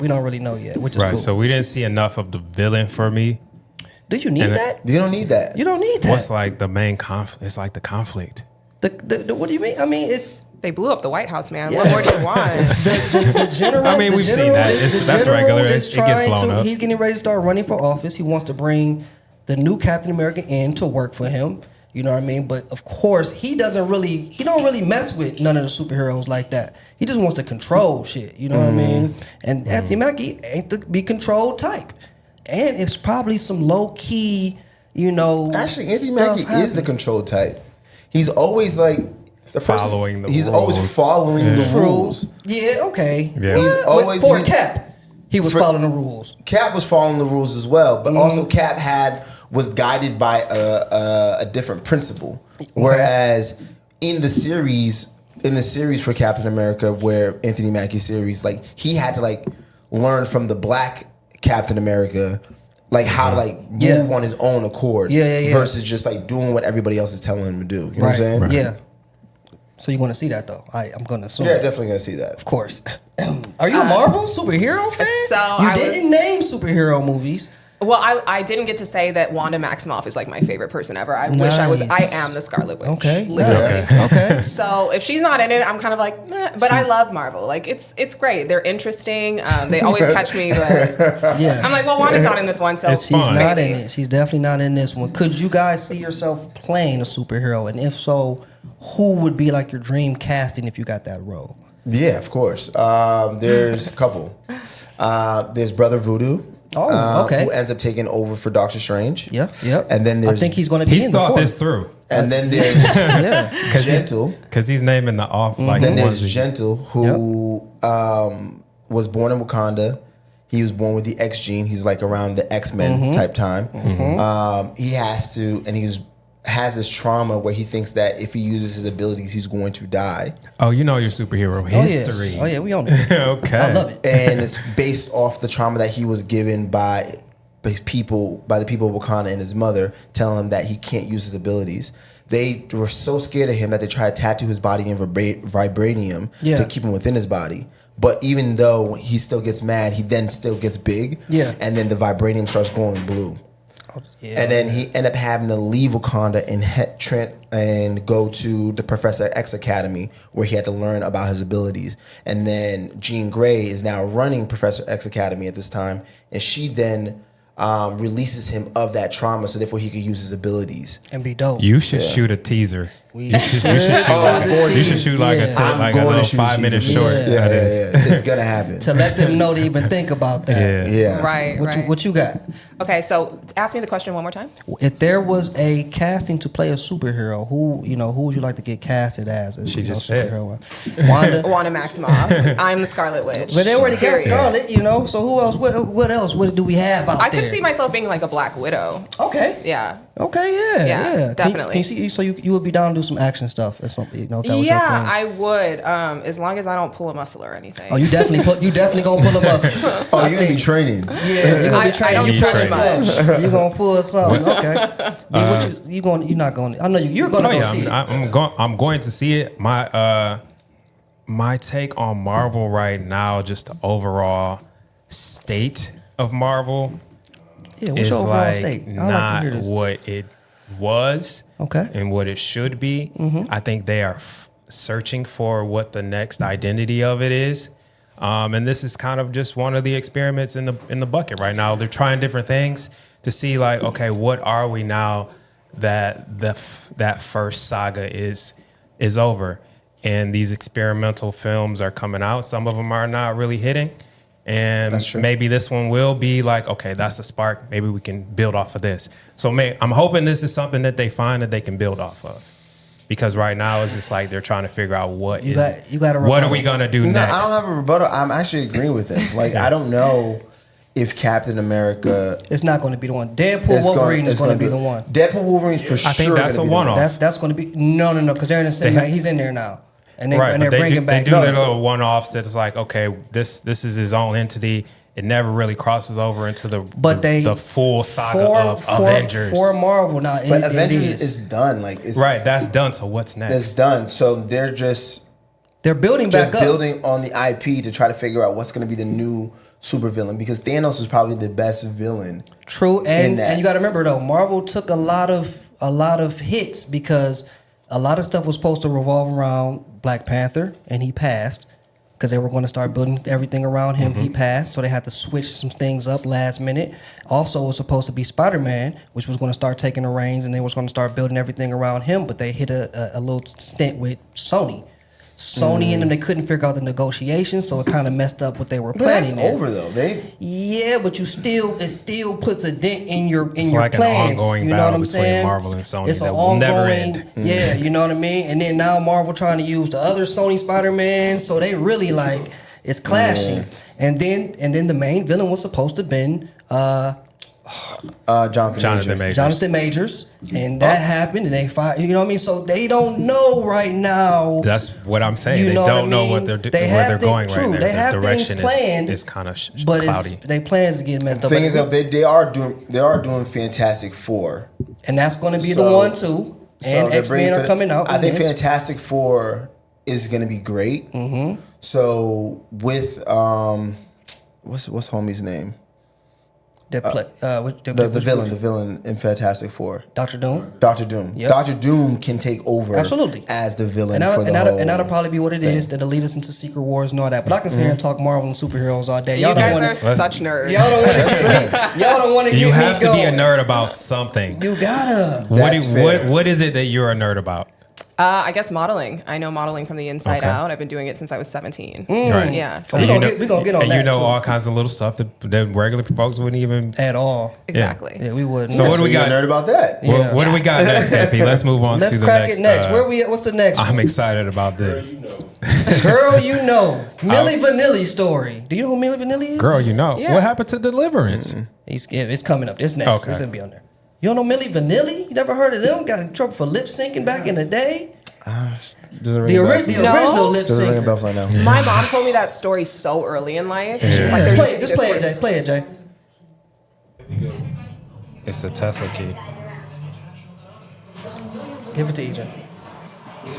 [SPEAKER 1] We don't really know yet, which is
[SPEAKER 2] Right,
[SPEAKER 1] cool.
[SPEAKER 2] so we didn't see enough of the villain for me.
[SPEAKER 1] Do you need
[SPEAKER 2] And
[SPEAKER 1] that?
[SPEAKER 4] You don't need that.
[SPEAKER 1] You don't need that.
[SPEAKER 2] What's like the main conflict? It's like the conflict.
[SPEAKER 1] The what do you mean? I mean, it's
[SPEAKER 3] They blew up the White House, man.
[SPEAKER 1] Yeah.
[SPEAKER 3] What more do you want?
[SPEAKER 1] the general.
[SPEAKER 2] I mean,
[SPEAKER 1] the
[SPEAKER 2] we've seen
[SPEAKER 1] general
[SPEAKER 2] that.
[SPEAKER 1] is- the
[SPEAKER 2] That's
[SPEAKER 1] general
[SPEAKER 2] regular.
[SPEAKER 1] is
[SPEAKER 2] It gets
[SPEAKER 1] trying
[SPEAKER 2] blown up.
[SPEAKER 1] He's getting ready to start running for office. He wants to bring the new Captain America in to work for him. You know what I mean? But of course, he don't really mess with none of the superheroes like that. He just wants to control shit. You know what I mean? And Anthony Mackie ain't the be controlled type. And it's probably some low key, you know.
[SPEAKER 4] Actually, Anthony
[SPEAKER 1] stuff
[SPEAKER 4] Mackie is the
[SPEAKER 1] happening.
[SPEAKER 4] control type. He's always like the person.
[SPEAKER 2] Following the
[SPEAKER 4] He's
[SPEAKER 2] rules.
[SPEAKER 4] always following
[SPEAKER 2] Yeah.
[SPEAKER 4] the
[SPEAKER 1] True.
[SPEAKER 4] rules.
[SPEAKER 1] Yeah. Okay.
[SPEAKER 2] Yeah.
[SPEAKER 4] He's
[SPEAKER 1] What?
[SPEAKER 4] always-
[SPEAKER 1] for
[SPEAKER 4] he's-
[SPEAKER 1] Cap. He was
[SPEAKER 4] for-
[SPEAKER 1] following the rules.
[SPEAKER 4] Cap was following the rules as well, but also Cap was guided by a different principle. Whereas in the series for Captain America, where Anthony Mackie's series, like he had to like learn from the black Captain America, like how to like move on his own accord, versus just like doing what everybody else is telling him to do. You know what I'm saying?
[SPEAKER 2] Right.
[SPEAKER 1] Yeah. So you're going to see that though? I'm going to assume.
[SPEAKER 4] Yeah, definitely gonna see that.
[SPEAKER 1] Of course. Are you a Marvel superhero fan?
[SPEAKER 3] So
[SPEAKER 1] you
[SPEAKER 3] I
[SPEAKER 1] didn't name superhero movies.
[SPEAKER 3] Well, I didn't get to say that Wanda Maximoff is like my favorite person ever. I wish I was. I am the Scarlet Witch.
[SPEAKER 1] Okay.
[SPEAKER 3] Literally.
[SPEAKER 1] Okay.
[SPEAKER 3] So if she's not in it, I'm kind of like, meh. But I love Marvel. Like it's great. They're interesting. They always catch me. Like,
[SPEAKER 1] Yeah.
[SPEAKER 3] I'm like, well, Wanda's not in this one, so
[SPEAKER 2] It's
[SPEAKER 1] She's
[SPEAKER 2] fun.
[SPEAKER 1] not in it. She's definitely not in this one. Could you guys see yourself playing a superhero? And if so, who would be like your dream casting if you got that role?
[SPEAKER 4] Yeah, of course. There's a couple. There's Brother Voodoo.
[SPEAKER 1] Oh, okay.
[SPEAKER 4] Who ends up taking over for Doctor Strange.
[SPEAKER 1] Yep.
[SPEAKER 4] And then there's
[SPEAKER 1] I think he's going to be
[SPEAKER 2] He's
[SPEAKER 1] in the
[SPEAKER 2] thought
[SPEAKER 1] fourth.
[SPEAKER 2] this through.
[SPEAKER 4] and then there's
[SPEAKER 1] Yeah.
[SPEAKER 4] Gentle.
[SPEAKER 2] Because he's naming the off like
[SPEAKER 4] Then
[SPEAKER 2] the
[SPEAKER 4] there's
[SPEAKER 2] ones that-
[SPEAKER 4] Gentle, who was born in Wakanda. He was born with the X gene. He's like around the X-Men type time. He has to, and has this trauma where he thinks that if he uses his abilities, he's going to die.
[SPEAKER 2] Oh, you know your superhero history.
[SPEAKER 1] Oh yeah, we own it.
[SPEAKER 2] Okay.
[SPEAKER 1] I love it.
[SPEAKER 4] And it's based off the trauma that he was given by the people of Wakanda and his mother, telling him that he can't use his abilities. They were so scared of him that they tried to tattoo his body in vibranium to keep him within his body. But even though he still gets mad, he then still gets big.
[SPEAKER 1] Yeah.
[SPEAKER 4] And then the vibranium starts glowing blue. And then he ended up having to leave Wakanda and go to the Professor X Academy, where he had to learn about his abilities. And then Jean Grey is now running Professor X Academy at this time, and she then releases him of that trauma, so therefore he could use his abilities
[SPEAKER 1] and be dope.
[SPEAKER 2] You should shoot a teaser. You should shoot like a little 5-minute short.
[SPEAKER 4] Yeah. It's gonna happen.
[SPEAKER 1] To let them know to even think about that.
[SPEAKER 4] Yeah.
[SPEAKER 3] Right.
[SPEAKER 1] What you got?
[SPEAKER 3] Okay, so ask me the question one more time.
[SPEAKER 1] If there was a casting to play a superhero, who would you like to get casted as?
[SPEAKER 2] She just
[SPEAKER 1] superhero?
[SPEAKER 2] said
[SPEAKER 3] Wanda Maximoff. I'm the Scarlet Witch.
[SPEAKER 1] But they already got Scarlet, So who else? What else? What do we have out there?
[SPEAKER 3] I could see myself being like a Black Widow.
[SPEAKER 1] Okay.
[SPEAKER 3] Yeah.
[SPEAKER 1] Okay. Yeah.
[SPEAKER 3] Definitely.
[SPEAKER 1] Can you see? So you would be down to do some action stuff or something? If that was your thing.
[SPEAKER 3] I would. As long as I don't pull a muscle or anything.
[SPEAKER 1] Oh, you definitely gonna pull a muscle.
[SPEAKER 4] Oh, you're gonna be training.
[SPEAKER 1] Yeah, you're gonna be training.
[SPEAKER 3] I don't stretch much.
[SPEAKER 1] You're gonna pull something. Okay. You're not going. I know you're gonna go see it.
[SPEAKER 2] I'm going to see it. My take on Marvel right now, just the overall state of Marvel,
[SPEAKER 1] what's
[SPEAKER 2] is
[SPEAKER 1] your overall state?
[SPEAKER 2] not what it was, and what it should be. I think they are searching for what the next identity of it is. And this is kind of just one of the experiments in the bucket right now. They're trying different things to see, like, okay, what are we now that that first saga is over, and these experimental films are coming out. Some of them are not really hitting, and maybe this one will be like, okay, that's a spark. Maybe we can build off of this. So I'm hoping this is something that they find that they can build off of. Because right now it's just like they're trying to figure out what are we gonna do next.
[SPEAKER 4] I don't have a rebuttal. I'm actually agreeing with him. Like I don't know if Captain America.
[SPEAKER 1] It's not going to be the one. Deadpool Wolverine is going to be the one.
[SPEAKER 4] Deadpool Wolverine for sure.
[SPEAKER 2] I think that's a one-off.
[SPEAKER 1] That's going to be no, because they're in the same. He's in there now, and they're bringing back.
[SPEAKER 2] They do little one-offs that's like, okay, this is his own entity. It never really crosses over into the full saga of Avengers.
[SPEAKER 1] For Marvel now,
[SPEAKER 4] but Avengers is done. Like
[SPEAKER 2] right, that's done. So what's next?
[SPEAKER 4] It's done. So they're
[SPEAKER 1] building back up,
[SPEAKER 4] building on the IP to try to figure out what's going to be the new supervillain, because Thanos is probably the best villain.
[SPEAKER 1] True, and you got to remember though, Marvel took a lot of hits because a lot of stuff was supposed to revolve around Black Panther, and he passed. Because they were going to start building everything around him. He passed, so they had to switch some things up last minute. Also, it was supposed to be Spider-Man, which was going to start taking the reins, and they was going to start building everything around him. But they hit a little stint with Sony. And them, they couldn't figure out the negotiations, so it kind of messed up what they were planning.
[SPEAKER 4] That's over though.
[SPEAKER 1] But it still puts a dent in your
[SPEAKER 2] it's
[SPEAKER 1] your
[SPEAKER 2] like
[SPEAKER 1] plans.
[SPEAKER 2] An ongoing
[SPEAKER 1] you know
[SPEAKER 2] battle
[SPEAKER 1] what I'm
[SPEAKER 2] between
[SPEAKER 1] saying?
[SPEAKER 2] Marvel and Sony
[SPEAKER 1] it's
[SPEAKER 2] that
[SPEAKER 1] an
[SPEAKER 2] will
[SPEAKER 1] ongoing,
[SPEAKER 2] never end.
[SPEAKER 1] Yeah, you know what I mean. And then now Marvel trying to use the other Sony Spider-Man, so they really like it's clashing. And then the main villain was supposed to have been Jonathan Majors, and that happened, and they fired. You know what I mean? So they don't know right now.
[SPEAKER 2] That's what I'm saying. They don't know what where they're going right now.
[SPEAKER 1] They have
[SPEAKER 2] the direction
[SPEAKER 1] planned,
[SPEAKER 2] is kind of
[SPEAKER 1] but
[SPEAKER 2] cloudy.
[SPEAKER 1] They plans to get messed up.
[SPEAKER 4] The thing is that they are doing Fantastic Four,
[SPEAKER 1] and that's going to be the one too. And X-Men are coming out.
[SPEAKER 4] I think Fantastic Four is going to be great. So with what's homie's name? The villain in Fantastic Four.
[SPEAKER 1] Dr. Doom. Yep.
[SPEAKER 4] Dr. Doom can take over as the villain
[SPEAKER 1] and that'll probably be what it is that'll lead us into Secret Wars and all that. But I can sit here and talk Marvel and superheroes all day.
[SPEAKER 3] You guys are such nerds.
[SPEAKER 1] Y'all don't want to get me going.
[SPEAKER 2] You have to be a nerd about something.
[SPEAKER 1] You gotta.
[SPEAKER 2] What is it that you're a nerd about?
[SPEAKER 3] I guess modeling. I know modeling from the inside out. I've been doing it since I was 17.
[SPEAKER 2] Right.
[SPEAKER 3] Yeah.
[SPEAKER 1] So we're gonna get on that.
[SPEAKER 2] And you know
[SPEAKER 1] too.
[SPEAKER 2] all kinds of little stuff that regular folks wouldn't even
[SPEAKER 1] at all.
[SPEAKER 3] Exactly.
[SPEAKER 1] Yeah, we wouldn't.
[SPEAKER 2] So what do we got?
[SPEAKER 4] Nerd about that.
[SPEAKER 2] What do we got next, KP? Let's move on to the next.
[SPEAKER 1] Let's crack it next. Where we at? What's the next?
[SPEAKER 2] I'm excited about this.
[SPEAKER 1] Girl, you know. Milli Vanilli story. Do you know who Milli Vanilli is?
[SPEAKER 2] Girl, you know.
[SPEAKER 3] Yeah.
[SPEAKER 2] What happened to Deliverance?
[SPEAKER 1] It's coming up. It's next.
[SPEAKER 2] Okay.
[SPEAKER 1] It's gonna be on there. You don't know Milli Vanilli? You never heard of them? Got in trouble for lip syncing back in the day? The original lip
[SPEAKER 4] Doesn't ring a
[SPEAKER 1] sync.
[SPEAKER 4] bell right now.
[SPEAKER 3] My mom told me that story so early in life. She was like,
[SPEAKER 1] Just play it, Jay. Play it, Jay.
[SPEAKER 2] It's the Tesla key.
[SPEAKER 1] Give it to EJ.
[SPEAKER 6] We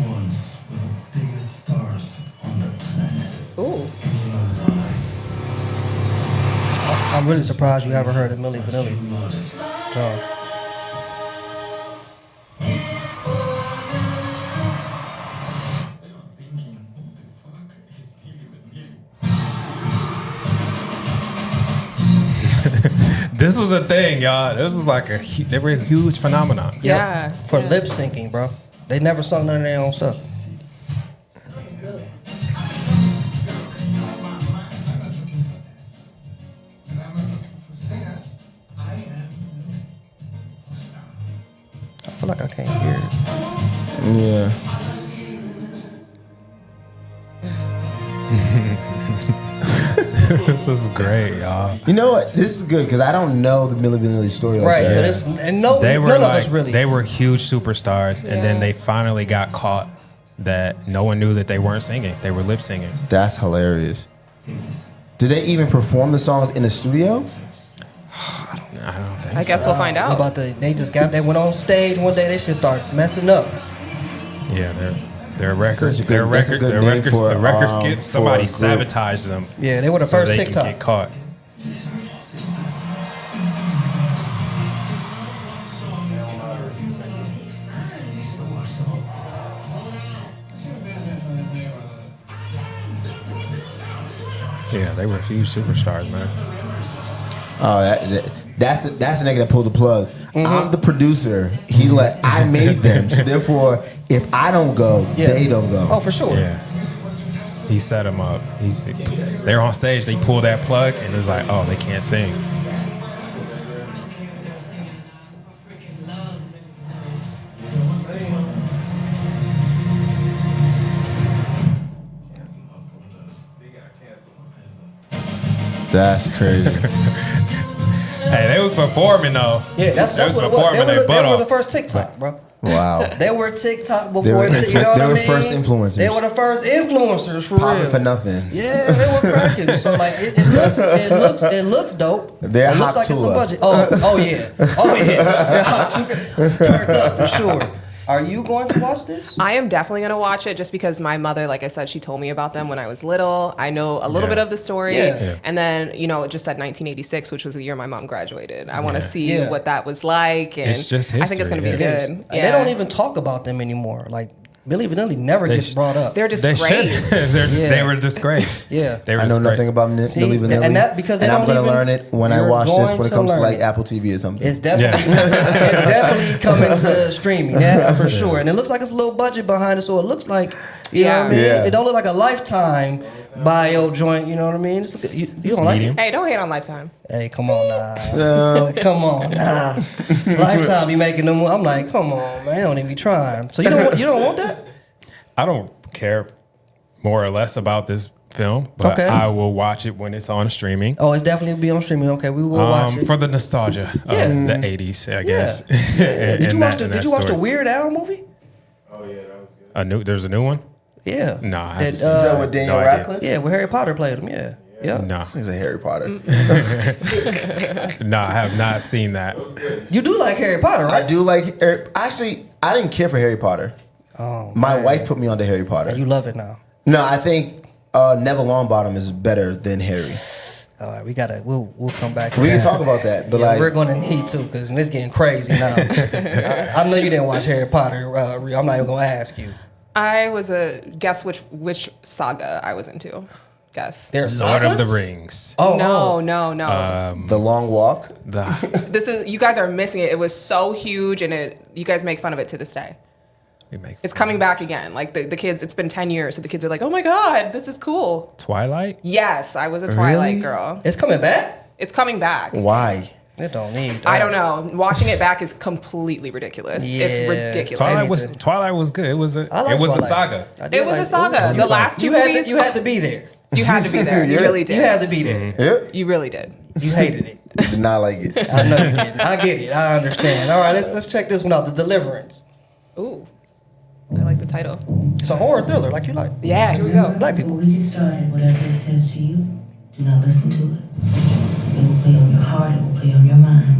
[SPEAKER 6] once were the biggest stars on the planet.
[SPEAKER 3] ooh.
[SPEAKER 6] And you know why?
[SPEAKER 1] I'm really surprised you haven't heard of Milli Vanilli. No.
[SPEAKER 2] This was a thing, y'all. This was like they were a huge phenomenon.
[SPEAKER 3] Yeah.
[SPEAKER 1] For lip syncing, bro. They never sung none of their own stuff. I feel like I can't hear it.
[SPEAKER 4] Yeah.
[SPEAKER 2] This was great, y'all.
[SPEAKER 4] You know what? This is good because I don't know the Milli Vanilli story.
[SPEAKER 1] Right,
[SPEAKER 4] Like
[SPEAKER 1] so
[SPEAKER 4] that.
[SPEAKER 1] this and none of us really.
[SPEAKER 2] They were huge superstars, and then they finally got caught that no one knew that they weren't singing. They were lip singing.
[SPEAKER 4] That's hilarious. Did they even perform the songs in the studio?
[SPEAKER 2] I don't think
[SPEAKER 3] I guess we'll find out.
[SPEAKER 1] They went on stage one day. They should start messing up.
[SPEAKER 2] Yeah, their records,
[SPEAKER 4] That's a good name for,
[SPEAKER 2] the record skip.
[SPEAKER 4] for
[SPEAKER 2] Somebody
[SPEAKER 4] a group.
[SPEAKER 2] sabotaged them.
[SPEAKER 1] Yeah, they were the
[SPEAKER 2] so
[SPEAKER 1] first
[SPEAKER 2] they
[SPEAKER 1] TikTok.
[SPEAKER 2] could get caught. Yeah, they were huge superstars, man.
[SPEAKER 4] Oh, that's the nigga that pulled the plug. I'm the producer. He's like, I made them, so therefore, if I don't go, they don't go.
[SPEAKER 1] Oh, for sure.
[SPEAKER 2] Yeah. He set them up. They're on stage. They pull that plug, and it's like, oh, they can't sing.
[SPEAKER 4] That's crazy.
[SPEAKER 2] Hey, they was performing though.
[SPEAKER 1] Yeah, that's what it was. They were the first TikTok, bro.
[SPEAKER 4] Wow.
[SPEAKER 1] They were TikTok before.
[SPEAKER 4] They were first influencers.
[SPEAKER 1] They were the first influencers for
[SPEAKER 4] Popping
[SPEAKER 1] real.
[SPEAKER 4] for nothing.
[SPEAKER 1] Yeah, they were cracking. So like, it looks dope.
[SPEAKER 4] They're
[SPEAKER 1] it looks like it's a budget. Oh yeah. They're hot turned up for sure. Are you going to watch this?
[SPEAKER 3] I am definitely going to watch it just because my mother, like I said, she told me about them when I was little. I know a little bit of the story.
[SPEAKER 1] Yeah.
[SPEAKER 3] And then, it just said 1986, which was the year my mom graduated. I want to see what that was like. And
[SPEAKER 2] it's just history.
[SPEAKER 3] I think it's going to be good.
[SPEAKER 1] Yeah. They don't even talk about them anymore. Like, Milli Vanilli never gets brought up.
[SPEAKER 3] They're disgraced.
[SPEAKER 2] They were disgraced.
[SPEAKER 1] Yeah.
[SPEAKER 2] They were
[SPEAKER 4] I know
[SPEAKER 2] disgraced.
[SPEAKER 4] nothing about Milli Vanilli.
[SPEAKER 1] And that because
[SPEAKER 4] I'm going to learn it when I watch this when it comes to like
[SPEAKER 1] it.
[SPEAKER 4] Apple TV or something.
[SPEAKER 1] It's definitely it's definitely coming to streaming, for sure. And it looks like it's a low budget behind it, so it looks like you know what I mean.
[SPEAKER 4] Yeah.
[SPEAKER 1] It don't look like a Lifetime bio joint. You know what I mean? You don't like it?
[SPEAKER 3] Hey, don't hate on Lifetime.
[SPEAKER 1] Hey, come on now. Come on now. Lifetime be making them. I'm like, come on, man. They don't even be trying. So you don't want that?
[SPEAKER 2] I don't care more or less about this film, but I will watch it when it's on streaming.
[SPEAKER 1] Oh, it's definitely be on streaming. Okay, we will watch it
[SPEAKER 2] for the nostalgia of the '80s, I guess.
[SPEAKER 1] Yeah. Did you watch the Weird Al movie?
[SPEAKER 5] Oh yeah, that was good.
[SPEAKER 2] There's a new one.
[SPEAKER 1] Yeah.
[SPEAKER 2] No, I haven't seen
[SPEAKER 4] Is that
[SPEAKER 2] that.
[SPEAKER 4] with Daniel
[SPEAKER 2] No
[SPEAKER 4] Radcliffe?
[SPEAKER 1] Yeah, where Harry Potter played him. Yeah.
[SPEAKER 2] No,
[SPEAKER 4] This thing's a Harry Potter.
[SPEAKER 2] no, I have not seen that.
[SPEAKER 1] You do like Harry Potter, right?
[SPEAKER 4] I do like. Actually, I didn't care for Harry Potter.
[SPEAKER 1] Oh,
[SPEAKER 4] My
[SPEAKER 1] man.
[SPEAKER 4] wife put me onto Harry Potter.
[SPEAKER 1] And you love it now.
[SPEAKER 4] No, I think Neville Longbottom is better than Harry.
[SPEAKER 1] All right, we'll come back to
[SPEAKER 4] We
[SPEAKER 1] that.
[SPEAKER 4] can talk about that, but
[SPEAKER 1] we're gonna need to because it's getting crazy now. I know you didn't watch Harry Potter. I'm not even gonna ask you.
[SPEAKER 3] I was guess which saga I was into. Guess.
[SPEAKER 1] There's
[SPEAKER 2] Lord of
[SPEAKER 1] sagas?
[SPEAKER 2] the Rings.
[SPEAKER 1] Oh
[SPEAKER 3] No.
[SPEAKER 4] The Long Walk.
[SPEAKER 3] You guys are missing it. It was so huge, and you guys make fun of it to this day. It's coming back again. Like the kids, it's been 10 years, so the kids are like, oh my God, this is cool.
[SPEAKER 2] Twilight?
[SPEAKER 3] Yes, I was a Twilight
[SPEAKER 4] Really?
[SPEAKER 3] girl.
[SPEAKER 1] It's coming back.
[SPEAKER 3] It's coming back.
[SPEAKER 4] Why?
[SPEAKER 1] It don't need. That.
[SPEAKER 3] I don't know. Watching it back is completely ridiculous.
[SPEAKER 1] Yeah.
[SPEAKER 3] It's ridiculous.
[SPEAKER 2] Twilight was good. It was a
[SPEAKER 1] Twilight.
[SPEAKER 2] saga.
[SPEAKER 3] It was a saga. The last two movies.
[SPEAKER 1] You had to be there.
[SPEAKER 3] You had to be there. You really did.
[SPEAKER 1] You had to be there.
[SPEAKER 4] Yep.
[SPEAKER 3] You really did.
[SPEAKER 1] You hated it.
[SPEAKER 4] Did not like it.
[SPEAKER 1] I know you didn't. I get it. I understand. All right, let's check this one out. The Deliverance.
[SPEAKER 3] Ooh, I like the title.
[SPEAKER 1] It's a horror thriller, like you like.
[SPEAKER 3] Yeah, here we go.
[SPEAKER 1] Black people.
[SPEAKER 7] Before we get started, whatever it says to you, do not listen to it. It will play on your heart, it will play on your mind.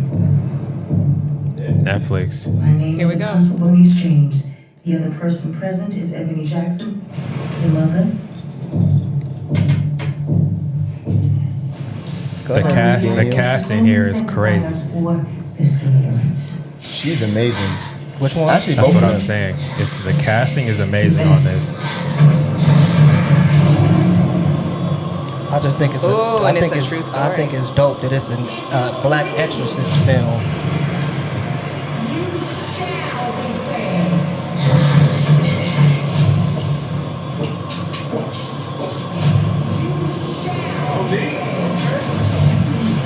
[SPEAKER 2] Netflix.
[SPEAKER 7] My name
[SPEAKER 3] Here we
[SPEAKER 7] is
[SPEAKER 3] go.
[SPEAKER 7] Apostle Maurice James. The other person present is Ebony Jackson, your mother.
[SPEAKER 2] The casting here is crazy.
[SPEAKER 4] She's amazing.
[SPEAKER 1] Which one?
[SPEAKER 4] Actually,
[SPEAKER 2] That's
[SPEAKER 4] both
[SPEAKER 2] what
[SPEAKER 4] of
[SPEAKER 2] I'm
[SPEAKER 4] them.
[SPEAKER 2] saying. The casting is amazing on this.
[SPEAKER 1] I just think it's
[SPEAKER 3] a true story.
[SPEAKER 1] I think it's dope that it's a black exorcist film.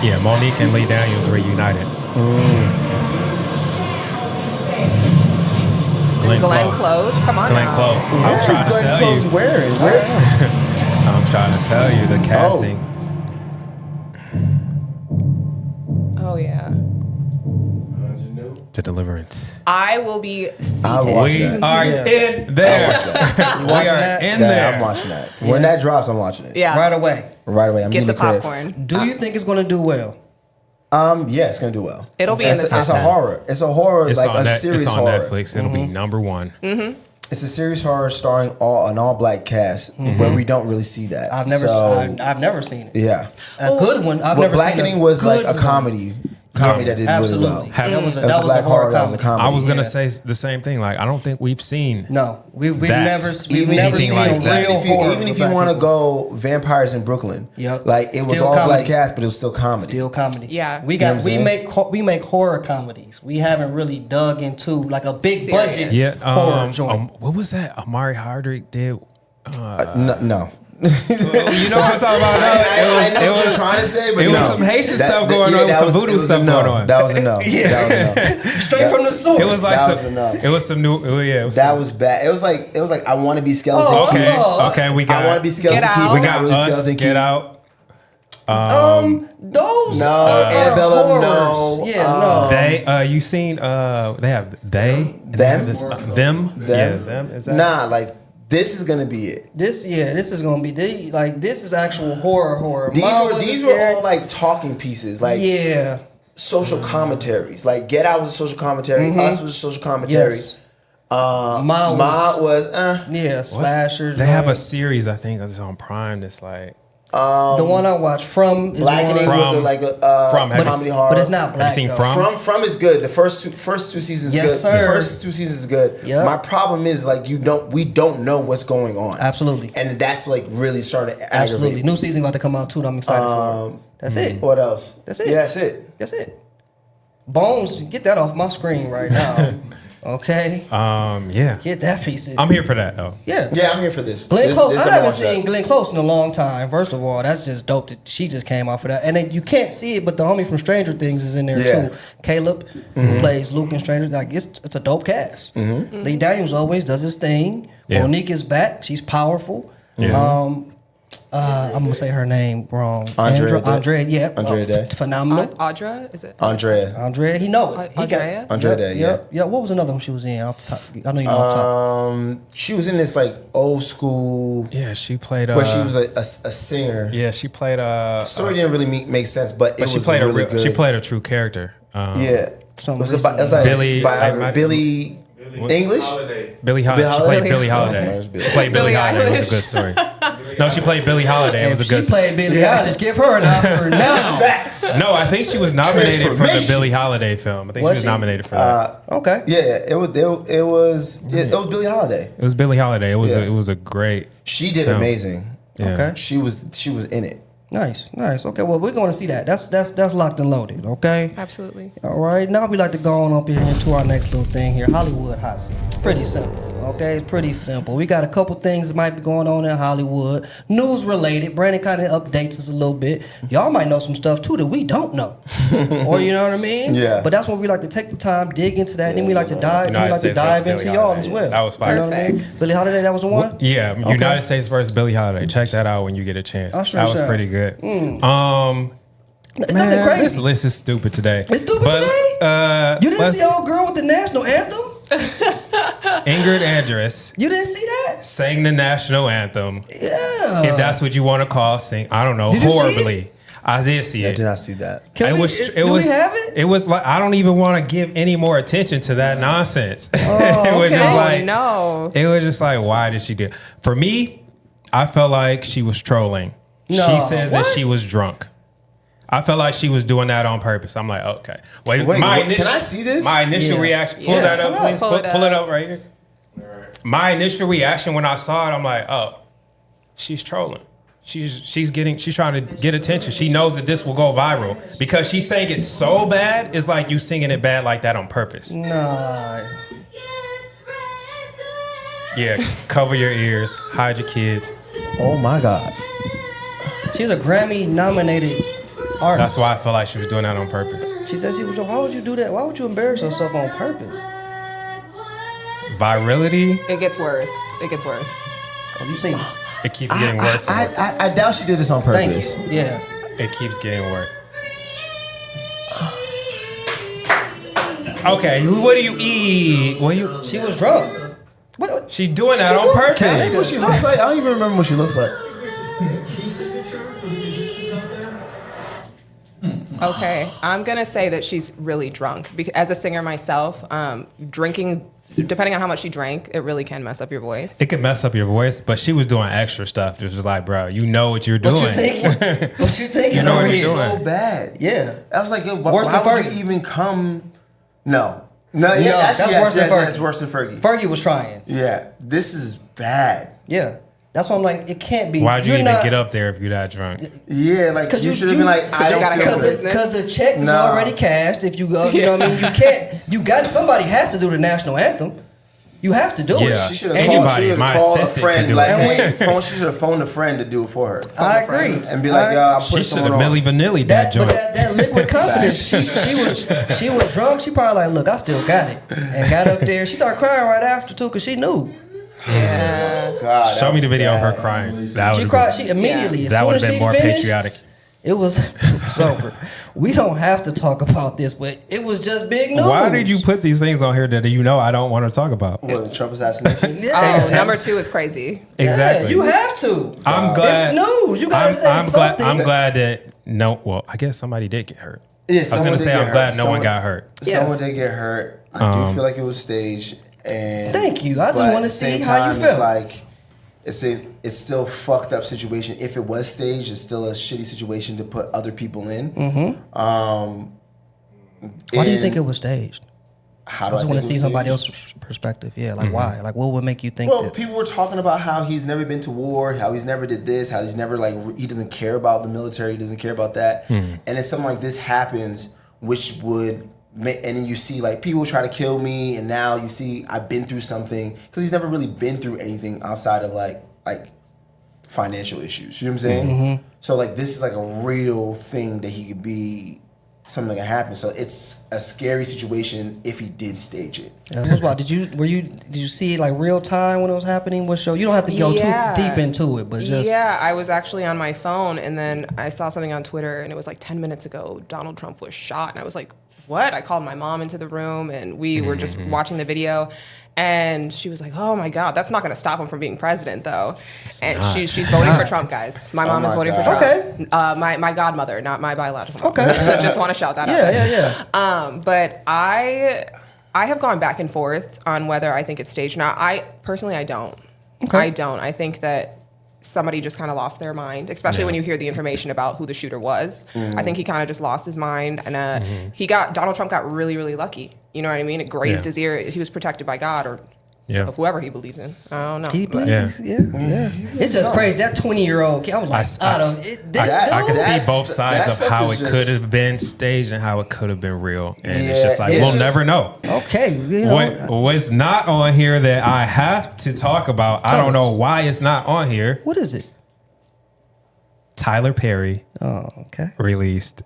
[SPEAKER 2] Yeah, Monique and Lee Daniels reunited.
[SPEAKER 3] Glenn Close. Come on
[SPEAKER 2] Glenn
[SPEAKER 3] now.
[SPEAKER 2] Close. I'm trying to tell
[SPEAKER 4] Close
[SPEAKER 2] you.
[SPEAKER 4] wearing?
[SPEAKER 2] I'm trying to tell you the casting.
[SPEAKER 3] Oh yeah.
[SPEAKER 2] The Deliverance.
[SPEAKER 3] I will be
[SPEAKER 4] I'll
[SPEAKER 3] seated.
[SPEAKER 4] watch
[SPEAKER 2] We
[SPEAKER 4] that.
[SPEAKER 2] are in there. We are in
[SPEAKER 4] Yeah,
[SPEAKER 2] there.
[SPEAKER 4] I'm watching that. When that drops, I'm watching it.
[SPEAKER 3] Yeah.
[SPEAKER 1] Right away.
[SPEAKER 4] Right away. I'm
[SPEAKER 3] Get
[SPEAKER 4] getting
[SPEAKER 3] the
[SPEAKER 4] crib.
[SPEAKER 3] popcorn.
[SPEAKER 1] Do you think it's gonna do well?
[SPEAKER 4] Yeah, it's gonna do well.
[SPEAKER 3] It'll be in the top
[SPEAKER 4] It's a
[SPEAKER 3] 10.
[SPEAKER 4] horror. It's a horror,
[SPEAKER 2] It's
[SPEAKER 4] like
[SPEAKER 2] on,
[SPEAKER 4] a serious
[SPEAKER 2] it's on
[SPEAKER 4] horror.
[SPEAKER 2] Netflix. It'll be number one.
[SPEAKER 4] It's a serious horror starring an all black cast, where we don't really see that.
[SPEAKER 1] I've never seen it.
[SPEAKER 4] Yeah.
[SPEAKER 1] A good one. I've
[SPEAKER 4] But
[SPEAKER 1] never seen
[SPEAKER 4] Blackening
[SPEAKER 1] a
[SPEAKER 4] was like
[SPEAKER 1] good
[SPEAKER 4] a
[SPEAKER 1] one.
[SPEAKER 4] comedy that did
[SPEAKER 1] Absolutely.
[SPEAKER 4] really well.
[SPEAKER 1] That was
[SPEAKER 4] That was a black horror. That was a comedy.
[SPEAKER 2] I was gonna
[SPEAKER 1] Yeah.
[SPEAKER 2] say the same thing. Like, I don't think we've seen.
[SPEAKER 1] No, we've
[SPEAKER 2] That.
[SPEAKER 1] never
[SPEAKER 2] Even
[SPEAKER 1] never
[SPEAKER 2] anything
[SPEAKER 1] seen
[SPEAKER 2] like
[SPEAKER 1] a
[SPEAKER 2] that.
[SPEAKER 1] real horror.
[SPEAKER 4] Even if you want to go vampires in Brooklyn,
[SPEAKER 1] Yep.
[SPEAKER 4] like it was
[SPEAKER 1] Still
[SPEAKER 4] all
[SPEAKER 1] comedy.
[SPEAKER 4] black cast, but it was still comedy.
[SPEAKER 1] Still comedy.
[SPEAKER 3] Yeah.
[SPEAKER 1] we
[SPEAKER 4] You know
[SPEAKER 1] got
[SPEAKER 4] what I'm
[SPEAKER 1] we make horror comedies. We haven't really dug into like a big
[SPEAKER 3] Serious.
[SPEAKER 1] budget
[SPEAKER 2] Yeah.
[SPEAKER 1] horror joint.
[SPEAKER 2] What was that? Amari Hardrick did.
[SPEAKER 4] No.
[SPEAKER 2] You know what I'm talking about?
[SPEAKER 4] I know what you're trying to say, but
[SPEAKER 2] it was
[SPEAKER 4] no.
[SPEAKER 2] some Haitian stuff going on,
[SPEAKER 4] that
[SPEAKER 2] some
[SPEAKER 4] was-
[SPEAKER 2] voodoo
[SPEAKER 4] it was a
[SPEAKER 2] stuff
[SPEAKER 4] no.
[SPEAKER 2] going on.
[SPEAKER 4] That was a no.
[SPEAKER 1] Yeah.
[SPEAKER 4] That was a no.
[SPEAKER 1] Straight from the source.
[SPEAKER 2] It was like
[SPEAKER 4] That
[SPEAKER 2] some,
[SPEAKER 4] was enough.
[SPEAKER 2] it was some new. Yeah, it was
[SPEAKER 4] That
[SPEAKER 2] some-
[SPEAKER 4] was bad. It was like I want to be skeleton.
[SPEAKER 1] Oh,
[SPEAKER 4] Key.
[SPEAKER 2] okay.
[SPEAKER 1] Oh,
[SPEAKER 2] Okay, we got.
[SPEAKER 4] I want to be skeleton
[SPEAKER 3] Get
[SPEAKER 4] key.
[SPEAKER 3] Out.
[SPEAKER 4] but
[SPEAKER 2] We
[SPEAKER 4] not
[SPEAKER 2] got
[SPEAKER 4] really
[SPEAKER 2] us.
[SPEAKER 4] skeleton
[SPEAKER 2] Get
[SPEAKER 4] key.
[SPEAKER 2] out.
[SPEAKER 1] Those
[SPEAKER 4] No,
[SPEAKER 1] are
[SPEAKER 4] Annabella,
[SPEAKER 1] horrors.
[SPEAKER 4] no.
[SPEAKER 1] Yeah, no.
[SPEAKER 2] They. You seen? They have they. They have this, them. Yeah, them. Is that?
[SPEAKER 4] Nah, like this is gonna be it.
[SPEAKER 1] This is gonna be this is actual horror.
[SPEAKER 4] These
[SPEAKER 1] Mine
[SPEAKER 4] were
[SPEAKER 1] wasn't
[SPEAKER 4] all
[SPEAKER 1] scared.
[SPEAKER 4] like talking pieces, like
[SPEAKER 1] Yeah.
[SPEAKER 4] social commentaries. Like Get Out was a social commentary. Us was a social commentary.
[SPEAKER 1] Yes.
[SPEAKER 4] Ma was
[SPEAKER 1] Yeah, slashers.
[SPEAKER 2] They have a
[SPEAKER 1] right.
[SPEAKER 2] series. I think it's on Prime. That's like.
[SPEAKER 1] The one I watched from is
[SPEAKER 4] Blackening
[SPEAKER 1] one,
[SPEAKER 4] was
[SPEAKER 2] From-
[SPEAKER 4] like a
[SPEAKER 2] From, have you
[SPEAKER 4] comedy
[SPEAKER 2] seen-
[SPEAKER 4] horror.
[SPEAKER 1] but it's not black.
[SPEAKER 2] Have you seen
[SPEAKER 1] though.
[SPEAKER 2] From?
[SPEAKER 4] From is good. The first two seasons
[SPEAKER 1] Yes,
[SPEAKER 4] is good.
[SPEAKER 1] sir.
[SPEAKER 4] The first 2 seasons is good.
[SPEAKER 1] Yep.
[SPEAKER 4] My problem is like we don't know what's going on.
[SPEAKER 1] Absolutely.
[SPEAKER 4] And that's like really starting to
[SPEAKER 1] Absolutely.
[SPEAKER 4] aggravate.
[SPEAKER 1] New season about to come out too. I'm excited for it. That's it.
[SPEAKER 4] What else?
[SPEAKER 1] That's it.
[SPEAKER 4] Yeah, that's it.
[SPEAKER 1] That's it. Bones, get that off my screen right now. Okay?
[SPEAKER 2] Yeah.
[SPEAKER 1] Get that piece of
[SPEAKER 2] I'm here for that though.
[SPEAKER 1] Yeah.
[SPEAKER 4] Yeah, I'm here for this.
[SPEAKER 1] Glenn
[SPEAKER 4] This-
[SPEAKER 1] Close.
[SPEAKER 4] this
[SPEAKER 1] I
[SPEAKER 4] I'm
[SPEAKER 1] haven't
[SPEAKER 4] watching
[SPEAKER 1] seen
[SPEAKER 4] that.
[SPEAKER 1] Glenn Close in a long time. First of all, that's just dope that she just came off of that. And then you can't see it, but the homie from Stranger Things is in there
[SPEAKER 4] Yeah.
[SPEAKER 1] too. Caleb, who plays Luke in Stranger Things. Like it's a dope cast. Lee Daniels always does his thing.
[SPEAKER 2] Yeah.
[SPEAKER 1] Monique is back. She's powerful.
[SPEAKER 2] Yeah.
[SPEAKER 1] I'm gonna say her name wrong.
[SPEAKER 4] Andrea Day.
[SPEAKER 1] Andrea, yeah.
[SPEAKER 4] Andrea Day.
[SPEAKER 1] Phenomenal.
[SPEAKER 3] Audra, is it?
[SPEAKER 4] Andrea.
[SPEAKER 1] He know it. He
[SPEAKER 3] Andrea?
[SPEAKER 4] Andrea Day, yeah.
[SPEAKER 1] Yeah. What was another one she was in off the top? I know you know off the top.
[SPEAKER 4] She was in this like old school
[SPEAKER 2] Yeah, she played.
[SPEAKER 4] where she was a singer.
[SPEAKER 2] Yeah, she played.
[SPEAKER 4] Story didn't really make sense, but it
[SPEAKER 2] she
[SPEAKER 4] was
[SPEAKER 2] played
[SPEAKER 4] really
[SPEAKER 2] a
[SPEAKER 4] good.
[SPEAKER 2] she played a true character.
[SPEAKER 4] Yeah.
[SPEAKER 1] Something
[SPEAKER 4] It was like
[SPEAKER 2] Billy-
[SPEAKER 4] Billy English.
[SPEAKER 2] Billie Holiday. She played Billie Holiday.
[SPEAKER 4] Billie
[SPEAKER 2] She played Billie
[SPEAKER 3] Billie
[SPEAKER 2] Holiday. It was a
[SPEAKER 3] Eilish.
[SPEAKER 2] good story. No, she played Billie Holiday. It was
[SPEAKER 1] If
[SPEAKER 2] a good.
[SPEAKER 1] she played Billie Eilish, give her an Oscar now.
[SPEAKER 4] Facts.
[SPEAKER 2] No, I think she was nominated for the
[SPEAKER 4] Transformation.
[SPEAKER 2] Billie Holiday film. I think
[SPEAKER 1] Was
[SPEAKER 2] she was
[SPEAKER 1] she?
[SPEAKER 2] nominated for that.
[SPEAKER 1] Okay.
[SPEAKER 4] Yeah, it was Billie Holiday.
[SPEAKER 2] It was Billie Holiday. It was
[SPEAKER 4] Yeah.
[SPEAKER 2] it was a great.
[SPEAKER 4] She did
[SPEAKER 2] film.
[SPEAKER 4] amazing.
[SPEAKER 2] Yeah.
[SPEAKER 1] Okay.
[SPEAKER 4] She was in it.
[SPEAKER 1] Nice. Okay, well, we're going to see that. That's locked and loaded, okay?
[SPEAKER 3] Absolutely.
[SPEAKER 1] All right, now we like to go on up here into our next little thing here, Hollywood Hot Seat. Pretty simple, okay? It's pretty simple. We got a couple things that might be going on in Hollywood, news related. Brandon kind of updates us a little bit. Y'all might know some stuff too that we don't know, or you know what I mean?
[SPEAKER 4] Yeah.
[SPEAKER 1] But that's when we like to take the time, dig into that, and then we like to dive.
[SPEAKER 2] United
[SPEAKER 1] we like to
[SPEAKER 2] States
[SPEAKER 1] dive
[SPEAKER 2] versus
[SPEAKER 1] into
[SPEAKER 2] Billie
[SPEAKER 1] y'all
[SPEAKER 2] Holiday.
[SPEAKER 1] as well.
[SPEAKER 2] That was fire.
[SPEAKER 1] You know what I mean?
[SPEAKER 3] Perfect.
[SPEAKER 1] Billie Holiday, that was the one.
[SPEAKER 2] Yeah,
[SPEAKER 1] Okay.
[SPEAKER 2] United States versus Billie Holiday. Check that out when you get a chance.
[SPEAKER 1] I sure
[SPEAKER 2] that was
[SPEAKER 1] shall.
[SPEAKER 2] pretty good.
[SPEAKER 1] Nothing
[SPEAKER 2] Man,
[SPEAKER 1] crazy.
[SPEAKER 2] This list is stupid today.
[SPEAKER 1] It's stupid
[SPEAKER 2] But,
[SPEAKER 1] today? You didn't see old girl with the national anthem?
[SPEAKER 2] Ingrid Andress
[SPEAKER 1] You didn't see that?
[SPEAKER 2] sang the national anthem.
[SPEAKER 1] Yeah.
[SPEAKER 2] If that's what you want to call sing, I don't know,
[SPEAKER 1] Did you see
[SPEAKER 2] horribly. I did see
[SPEAKER 4] I
[SPEAKER 2] it.
[SPEAKER 4] did not see that.
[SPEAKER 1] Can
[SPEAKER 2] it
[SPEAKER 1] we,
[SPEAKER 2] was.
[SPEAKER 1] do
[SPEAKER 2] It was.
[SPEAKER 1] we have it?
[SPEAKER 2] It was like I don't even want to give any more attention to that nonsense. it was
[SPEAKER 1] okay.
[SPEAKER 2] just
[SPEAKER 3] Oh,
[SPEAKER 2] like
[SPEAKER 3] no.
[SPEAKER 2] It was just like, why did she do? For me, I felt like she was trolling.
[SPEAKER 1] No.
[SPEAKER 2] She says that
[SPEAKER 1] What?
[SPEAKER 2] she was drunk. I felt like she was doing that on purpose. I'm like, okay. Wait,
[SPEAKER 4] can I see this?
[SPEAKER 2] My initial reaction. Pull that up, please. Pull it up right here. My initial reaction when I saw it, I'm like, oh, she's trolling. She's trying to get attention. She knows that this will go viral because she's saying it so bad. It's like you singing it bad like that on purpose.
[SPEAKER 1] Nah.
[SPEAKER 2] Yeah, cover your ears, hide your kids.
[SPEAKER 1] Oh my God. She's a Grammy nominated artist.
[SPEAKER 2] That's why I feel like she was doing that on purpose.
[SPEAKER 1] She said she was. Why would you do that? Why would you embarrass yourself on purpose?
[SPEAKER 2] Virality.
[SPEAKER 3] It gets worse. It gets worse.
[SPEAKER 1] Oh, you say
[SPEAKER 2] it keeps getting worse.
[SPEAKER 4] I doubt she did this on purpose.
[SPEAKER 1] Thank you. Yeah.
[SPEAKER 2] It keeps getting worse. Okay, what do you eat?
[SPEAKER 1] She was drunk. What?
[SPEAKER 2] She doing that on purpose.
[SPEAKER 4] Can I see what she looks like? I don't even remember what she looks like.
[SPEAKER 3] Okay, I'm gonna say that she's really drunk. Because as a singer myself, drinking, depending on how much she drank, it really can mess up your voice.
[SPEAKER 2] It can mess up your voice, but she was doing extra stuff. It was just like, bro, you know what you're doing.
[SPEAKER 1] What you thinking? What you thinking?
[SPEAKER 2] You know what you're
[SPEAKER 4] So
[SPEAKER 2] doing.
[SPEAKER 4] bad.
[SPEAKER 1] Yeah.
[SPEAKER 4] I was like, yo,
[SPEAKER 1] Worse than
[SPEAKER 4] why would
[SPEAKER 1] Fergie.
[SPEAKER 4] you even come? No,
[SPEAKER 1] that's worse than Fergie.
[SPEAKER 4] That's worse than Fergie.
[SPEAKER 1] Fergie was trying.
[SPEAKER 4] Yeah, this is bad.
[SPEAKER 1] Yeah. That's why I'm like, it can't be.
[SPEAKER 2] Why'd you even get up there if you're that drunk?
[SPEAKER 4] Yeah, like you should have been like, I don't feel good.
[SPEAKER 1] Because the check is already cashed. If you go, you know what I mean? You can't, somebody has to do the national anthem. You have to do it.
[SPEAKER 4] She should have called a friend. Like, hey, she should have phoned a friend to do it for her.
[SPEAKER 1] I agree.
[SPEAKER 4] And be like, yo, I'm putting
[SPEAKER 2] She should
[SPEAKER 4] someone
[SPEAKER 2] have
[SPEAKER 4] on.
[SPEAKER 2] Milli Vanilli that joint.
[SPEAKER 1] But that liquid confidence, she was drunk. She probably like, look, I still got it. And got up there. She started crying right after, too, because she knew.
[SPEAKER 3] Yeah.
[SPEAKER 4] God,
[SPEAKER 2] show me the video of her crying.
[SPEAKER 1] She cried. She immediately.
[SPEAKER 2] That would
[SPEAKER 1] As
[SPEAKER 2] have
[SPEAKER 1] soon
[SPEAKER 2] been
[SPEAKER 1] as she
[SPEAKER 2] more
[SPEAKER 1] finished,
[SPEAKER 2] patriotic.
[SPEAKER 1] It was over. We don't have to talk about this, but it was just big news.
[SPEAKER 2] Why did you put these things on here that you know I don't want to talk about?
[SPEAKER 4] Was it Trump assassination?
[SPEAKER 1] Yeah.
[SPEAKER 3] Number 2 is crazy.
[SPEAKER 2] Exactly.
[SPEAKER 1] Yeah, you have to.
[SPEAKER 2] I'm glad.
[SPEAKER 1] It's news. You gotta say something.
[SPEAKER 2] I'm glad that well, I guess somebody did get hurt.
[SPEAKER 4] Yeah,
[SPEAKER 2] I was gonna say I'm glad no one got hurt.
[SPEAKER 4] Someone did get hurt. I do feel like it was staged. And
[SPEAKER 1] thank you. I just want to see how you feel.
[SPEAKER 4] It's like it's still a fucked up situation. If it was staged, it's still a shitty situation to put other people in.
[SPEAKER 1] Mm-hmm. Why do you think it was staged?
[SPEAKER 4] How do
[SPEAKER 1] I just want to see somebody else's perspective. Yeah, like why? Like what would make you think?
[SPEAKER 4] Well, people were talking about how he's never been to war, how he's never did this, how he's never he doesn't care about the military, he doesn't care about that. And then something like this happens, which would. And then you see like people try to kill me, and now you see I've been through something because he's never really been through anything outside of like financial issues. You know what I'm saying? Mm-hmm. So like this is like a real thing that he could be something that can happen. So it's a scary situation if he did stage it.
[SPEAKER 1] Did you see it like real time when it was happening? What show? You don't have to go too deep into it, but just
[SPEAKER 3] I was actually on my phone, and then I saw something on Twitter, and it was like 10 minutes ago Donald Trump was shot, and I was like, what? I called my mom into the room, and we were just watching the video, and she was like, oh my God, that's not going to stop him from being president, though. She's voting for Trump, guys. My mom is voting for Trump.
[SPEAKER 1] Okay.
[SPEAKER 3] My godmother, not my biological mom.
[SPEAKER 1] Okay.
[SPEAKER 3] Just want to shout that out.
[SPEAKER 1] Yeah.
[SPEAKER 3] But I have gone back and forth on whether I think it's staged. Now, I don't.
[SPEAKER 1] Okay.
[SPEAKER 3] I don't. I think that somebody just kind of lost their mind, especially when you hear the information about who the shooter was. I think he kind of just lost his mind, and Donald Trump got really, really lucky. You know what I mean? It grazed his ear. He was protected by God or whoever he believes in. I don't know.
[SPEAKER 1] It's just crazy. That 20-year-old kid, I was like,
[SPEAKER 2] I can see both sides of how it could have been staged and how it could have been real. And it's just like, we'll never know.
[SPEAKER 1] Okay.
[SPEAKER 2] What's not on here that I have to talk about, I don't know why it's not on here.
[SPEAKER 1] What is it?
[SPEAKER 2] Tyler Perry released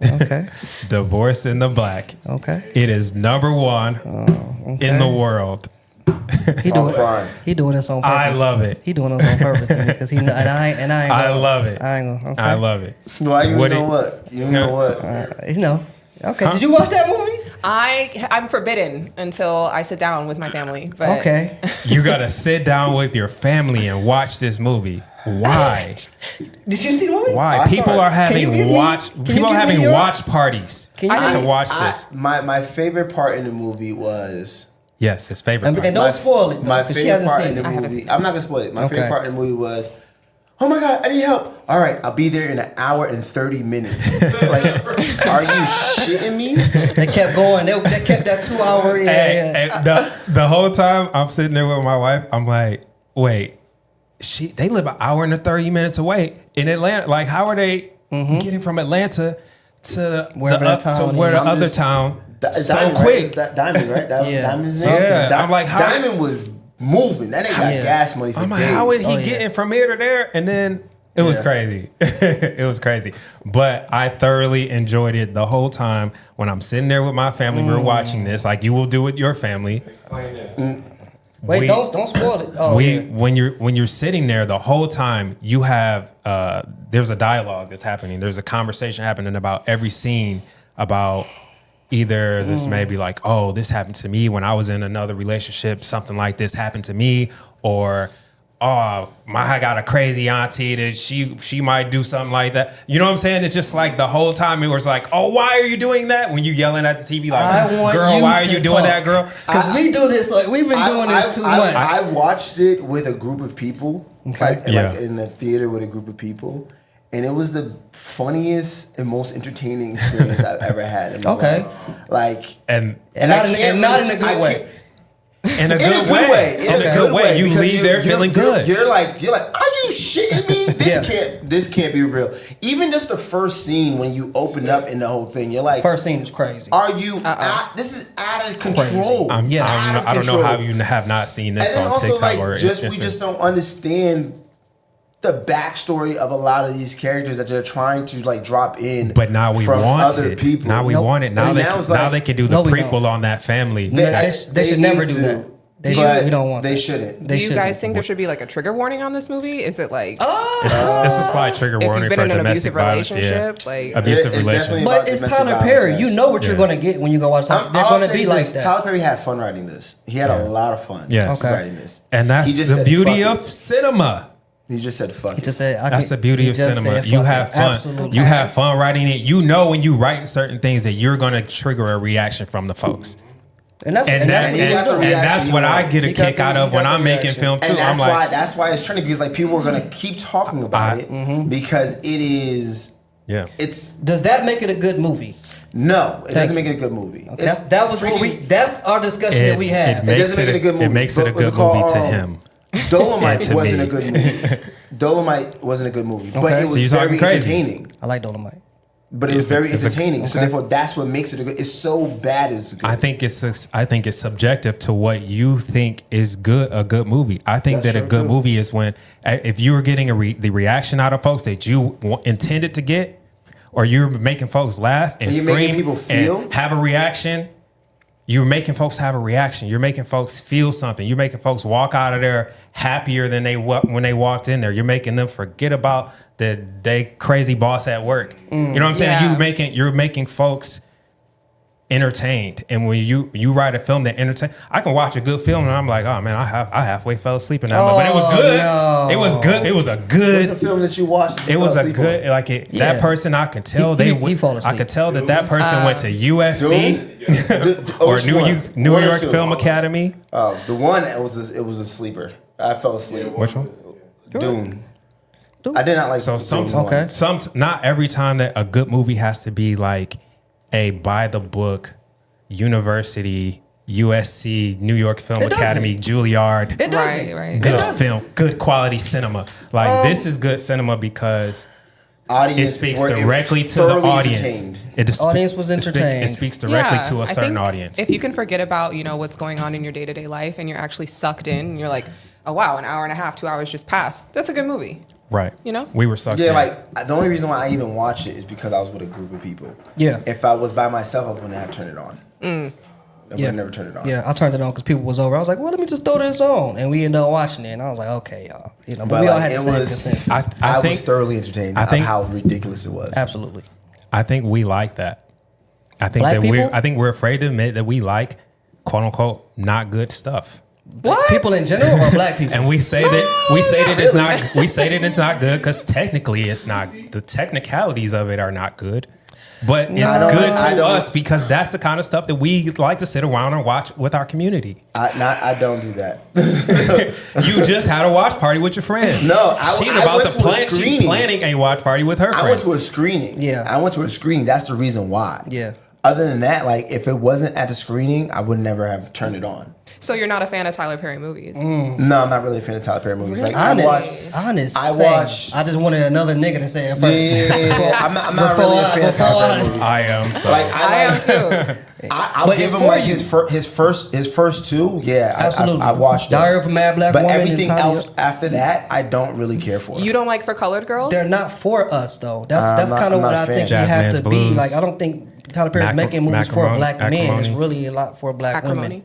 [SPEAKER 2] Divorce in the Black.
[SPEAKER 1] Okay.
[SPEAKER 2] It is number 1 in the world.
[SPEAKER 1] He doing this on purpose.
[SPEAKER 2] I love it.
[SPEAKER 1] He doing this on purpose because he I
[SPEAKER 2] love it.
[SPEAKER 1] I ain't gonna. Okay.
[SPEAKER 2] I love it.
[SPEAKER 4] Why you know what? You know what?
[SPEAKER 1] You know. Okay. Huh? Did you watch that movie?
[SPEAKER 3] I'm forbidden until I sit down with my family. But
[SPEAKER 1] okay.
[SPEAKER 2] You gotta sit down with your family and watch this movie. Why?
[SPEAKER 1] Did you see the movie?
[SPEAKER 2] Why? People are having watch parties to watch this.
[SPEAKER 4] My favorite part in the movie was.
[SPEAKER 2] Yes, his favorite part.
[SPEAKER 1] And don't spoil it.
[SPEAKER 4] My favorite part in the movie. I'm not gonna spoil it. My favorite part in the movie was, oh my God, I need help. all right, I'll be there in an hour and 30 minutes. Like, are you shitting me?
[SPEAKER 1] They kept going. They kept that 2 hour.
[SPEAKER 2] The whole time I'm sitting there with my wife, I'm like, wait, they live an hour and 30 minutes away in Atlanta. Like, how are they getting from Atlanta to
[SPEAKER 1] wherever
[SPEAKER 2] the other town so
[SPEAKER 4] Diamond,
[SPEAKER 2] quick?
[SPEAKER 4] right? Is that Diamond, right? Diamond's name?
[SPEAKER 2] Yeah. I'm like, how
[SPEAKER 4] Diamond was moving. That nigga got gas money for
[SPEAKER 2] I'm like,
[SPEAKER 4] days.
[SPEAKER 2] how is he getting from here to there? And then it was crazy. It was crazy. But I thoroughly enjoyed it the whole time. When I'm sitting there with my family, we're watching this, like you will do with your family.
[SPEAKER 5] Explain this.
[SPEAKER 1] Wait, don't spoil it. Oh,
[SPEAKER 2] when you're sitting there the whole time, you have there's a dialogue that's happening. There's a conversation happening about every scene about either this may be like, oh, this happened to me when I was in another relationship, something like this happened to me, or oh, I got a crazy auntie that she might do something like that. You know what I'm saying? It's just like the whole time it was like, oh, why are you doing that? When you yelling at the TV like, girl, why are you doing that, girl?
[SPEAKER 1] Because we do this, like we've been doing this too much.
[SPEAKER 4] I watched it with a group of people, like in the theater with a group of people. And it was the funniest and most entertaining experience I've ever had in my life. Like,
[SPEAKER 2] and
[SPEAKER 1] not in a good way.
[SPEAKER 2] In a good way. In a good way. You leave there feeling good.
[SPEAKER 4] You're like, are you shitting me? This can't be real. Even just the first scene when you open up in the whole thing, you're like,
[SPEAKER 1] first scene is crazy.
[SPEAKER 4] Are you? This is out of control.
[SPEAKER 2] I don't know how you have not seen this on
[SPEAKER 4] also,
[SPEAKER 2] TikTok
[SPEAKER 4] like,
[SPEAKER 2] or
[SPEAKER 4] we just don't understand the backstory of a lot of these characters that they're trying to like drop in.
[SPEAKER 2] But now we
[SPEAKER 4] from
[SPEAKER 2] want
[SPEAKER 4] other
[SPEAKER 2] it.
[SPEAKER 4] people.
[SPEAKER 2] Now we want it. Now they can do the prequel on that family.
[SPEAKER 1] They should never do that. We don't want.
[SPEAKER 4] They shouldn't.
[SPEAKER 3] Do you guys think there should be like a trigger warning on this movie? Is it like
[SPEAKER 2] it's a slight trigger warning
[SPEAKER 3] if you've
[SPEAKER 2] for
[SPEAKER 3] been in an
[SPEAKER 2] domestic
[SPEAKER 3] abusive
[SPEAKER 2] violence?
[SPEAKER 3] relationship? Like
[SPEAKER 2] abusive relationship.
[SPEAKER 1] But it's Tyler Perry. You know what you're going to get when you go watch something. They're going to be like that.
[SPEAKER 4] Tyler Perry had fun writing this. He had a lot of fun writing this.
[SPEAKER 2] And that's the beauty of cinema.
[SPEAKER 4] He just said fuck it.
[SPEAKER 2] That's the beauty of cinema. You have fun.
[SPEAKER 1] Absolutely.
[SPEAKER 2] You have fun writing it. You know when you write certain things that you're going to trigger a reaction from the folks.
[SPEAKER 1] And that's
[SPEAKER 2] what I get a kick out of when I'm making film too.
[SPEAKER 4] And that's why it's trending, because like people are gonna keep talking about it because it is.
[SPEAKER 2] Yeah.
[SPEAKER 1] Does that make it a good movie?
[SPEAKER 4] No, it doesn't make it a good movie.
[SPEAKER 1] Okay. That's our discussion that we had.
[SPEAKER 4] It doesn't make it a good movie.
[SPEAKER 2] It makes it a good movie to him.
[SPEAKER 4] Dolomite wasn't a good movie. Dolomite wasn't a good movie, but it was very entertaining.
[SPEAKER 1] I like Dolomite.
[SPEAKER 4] But it was very entertaining, so therefore that's what makes it a good. It's so bad it's good.
[SPEAKER 2] I think it's subjective to what you think is a good movie. I think that a good movie is when if you were getting the reaction out of folks that you intended to get, or you're making folks laugh and scream,
[SPEAKER 4] making people feel,
[SPEAKER 2] and have a reaction. You're making folks have a reaction. You're making folks feel something. You're making folks walk out of there happier than when they walked in there. You're making them forget about they crazy boss at work. You know what I'm saying?
[SPEAKER 3] Yeah.
[SPEAKER 2] You're making folks entertained. And when you write a film that entertains, I can watch a good film and I'm like, oh man, I halfway fell asleep in that. But it was good. No. It was good. It was a good.
[SPEAKER 4] What's the film that you watched?
[SPEAKER 2] It was a good that person. I could tell I could tell that person went to USC or New York Film Academy.
[SPEAKER 4] Oh, the one it was a sleeper. I fell asleep.
[SPEAKER 2] Which one?
[SPEAKER 4] Doom. I did not like.
[SPEAKER 2] So not every time that a good movie has to be like a by the book university, USC, New York Film Academy, Juilliard.
[SPEAKER 1] It doesn't.
[SPEAKER 3] Right.
[SPEAKER 2] Good film, good quality cinema. Like this is good cinema because it speaks directly to the audience.
[SPEAKER 1] The audience was entertained.
[SPEAKER 2] It speaks directly to a certain audience.
[SPEAKER 3] If you can forget about what's going on in your day-to-day life and you're actually sucked in, and you're like, oh wow, an hour and a half, 2 hours just passed. That's a good movie.
[SPEAKER 2] Right.
[SPEAKER 3] We
[SPEAKER 2] were sucked in.
[SPEAKER 4] Yeah, like the only reason why I even watched it is because I was with a group of people.
[SPEAKER 1] Yeah.
[SPEAKER 4] If I was by myself, I wouldn't have turned it on. I would have never turned it on.
[SPEAKER 1] Yeah, I turned it on because people was over. I was like, well, let me just throw this on. And we ended up watching it. And I was like, okay, y'all. But we all had the same consensus.
[SPEAKER 4] I was thoroughly entertained of how ridiculous it was.
[SPEAKER 1] Absolutely.
[SPEAKER 2] I think we like that. I think we're afraid to admit that we like, quote unquote, not good stuff.
[SPEAKER 1] What? People in general or black people?
[SPEAKER 2] And we say that it's not good because technically it's not. The technicalities of it are not good. But it's good to us because that's the kind of stuff that we like to sit around and watch with our community.
[SPEAKER 4] I don't do that.
[SPEAKER 2] You just had a watch party with your friends.
[SPEAKER 4] No,
[SPEAKER 2] she's planning a watch party with her friends.
[SPEAKER 4] I went to a screening.
[SPEAKER 1] Yeah.
[SPEAKER 4] I went to a screening. That's the reason why.
[SPEAKER 1] Yeah.
[SPEAKER 4] Other than that, like if it wasn't at the screening, I would never have turned it on.
[SPEAKER 3] So you're not a fan of Tyler Perry movies?
[SPEAKER 4] No, I'm not really a fan of Tyler Perry movies. Like
[SPEAKER 1] I just wanted another nigga to say it first.
[SPEAKER 4] Yeah. I'm not really a fan of Tyler Perry movies.
[SPEAKER 2] I am. So.
[SPEAKER 3] I am too.
[SPEAKER 4] I'll give him like his first two. Yeah,
[SPEAKER 1] absolutely.
[SPEAKER 4] I watched those.
[SPEAKER 1] Diary of a Mad Black
[SPEAKER 4] Woman.
[SPEAKER 1] Woman.
[SPEAKER 4] But everything else after that, I don't really care for.
[SPEAKER 3] You don't like For Colored Girls?
[SPEAKER 1] They're not for us though. That's kind of what I think we have to be. Like I don't think Tyler Perry's making movies for black men. It's really a lot for black women.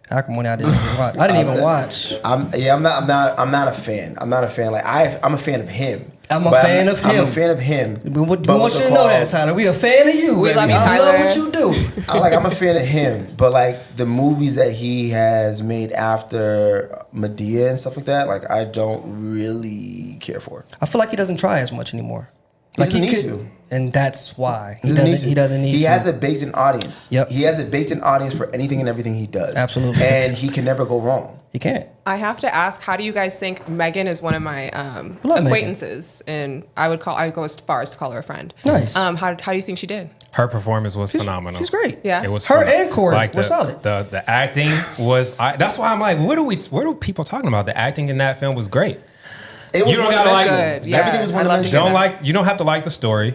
[SPEAKER 1] Acrimony, I didn't even watch.
[SPEAKER 4] I'm not a fan. I'm not a fan. Like I'm a fan of him.
[SPEAKER 1] I'm a fan of him.
[SPEAKER 4] I'm a fan of him.
[SPEAKER 1] We want you to know that, Tyler. We a fan of you.
[SPEAKER 3] We love you,
[SPEAKER 1] I
[SPEAKER 3] Tyler.
[SPEAKER 1] love what you do.
[SPEAKER 4] I'm a fan of him, but like the movies that he has made after Medea and stuff like that, like I don't really care for.
[SPEAKER 1] I feel like he doesn't try as much anymore.
[SPEAKER 4] Like he needs to.
[SPEAKER 1] And that's why he doesn't need to.
[SPEAKER 4] He has a baked-in audience.
[SPEAKER 1] Yep.
[SPEAKER 4] He has a baked-in audience for anything and everything he does.
[SPEAKER 1] Absolutely.
[SPEAKER 4] And he can never go wrong.
[SPEAKER 1] He can't.
[SPEAKER 3] I have to ask, how do you guys think Megan is one of my acquaintances, and I go as far as to call her a friend.
[SPEAKER 1] Nice.
[SPEAKER 3] How do you think she did?
[SPEAKER 2] Her performance was phenomenal.
[SPEAKER 1] She's great.
[SPEAKER 3] Yeah.
[SPEAKER 2] It was
[SPEAKER 1] her
[SPEAKER 2] phenomenal.
[SPEAKER 1] and Corey
[SPEAKER 2] like
[SPEAKER 1] were solid.
[SPEAKER 2] The acting was. That's why I'm like, what are people talking about? The acting in that film was great.
[SPEAKER 4] You
[SPEAKER 2] don't gotta like
[SPEAKER 3] good. Yeah.
[SPEAKER 4] Everything was one-dimensional.
[SPEAKER 2] You don't have to like the story.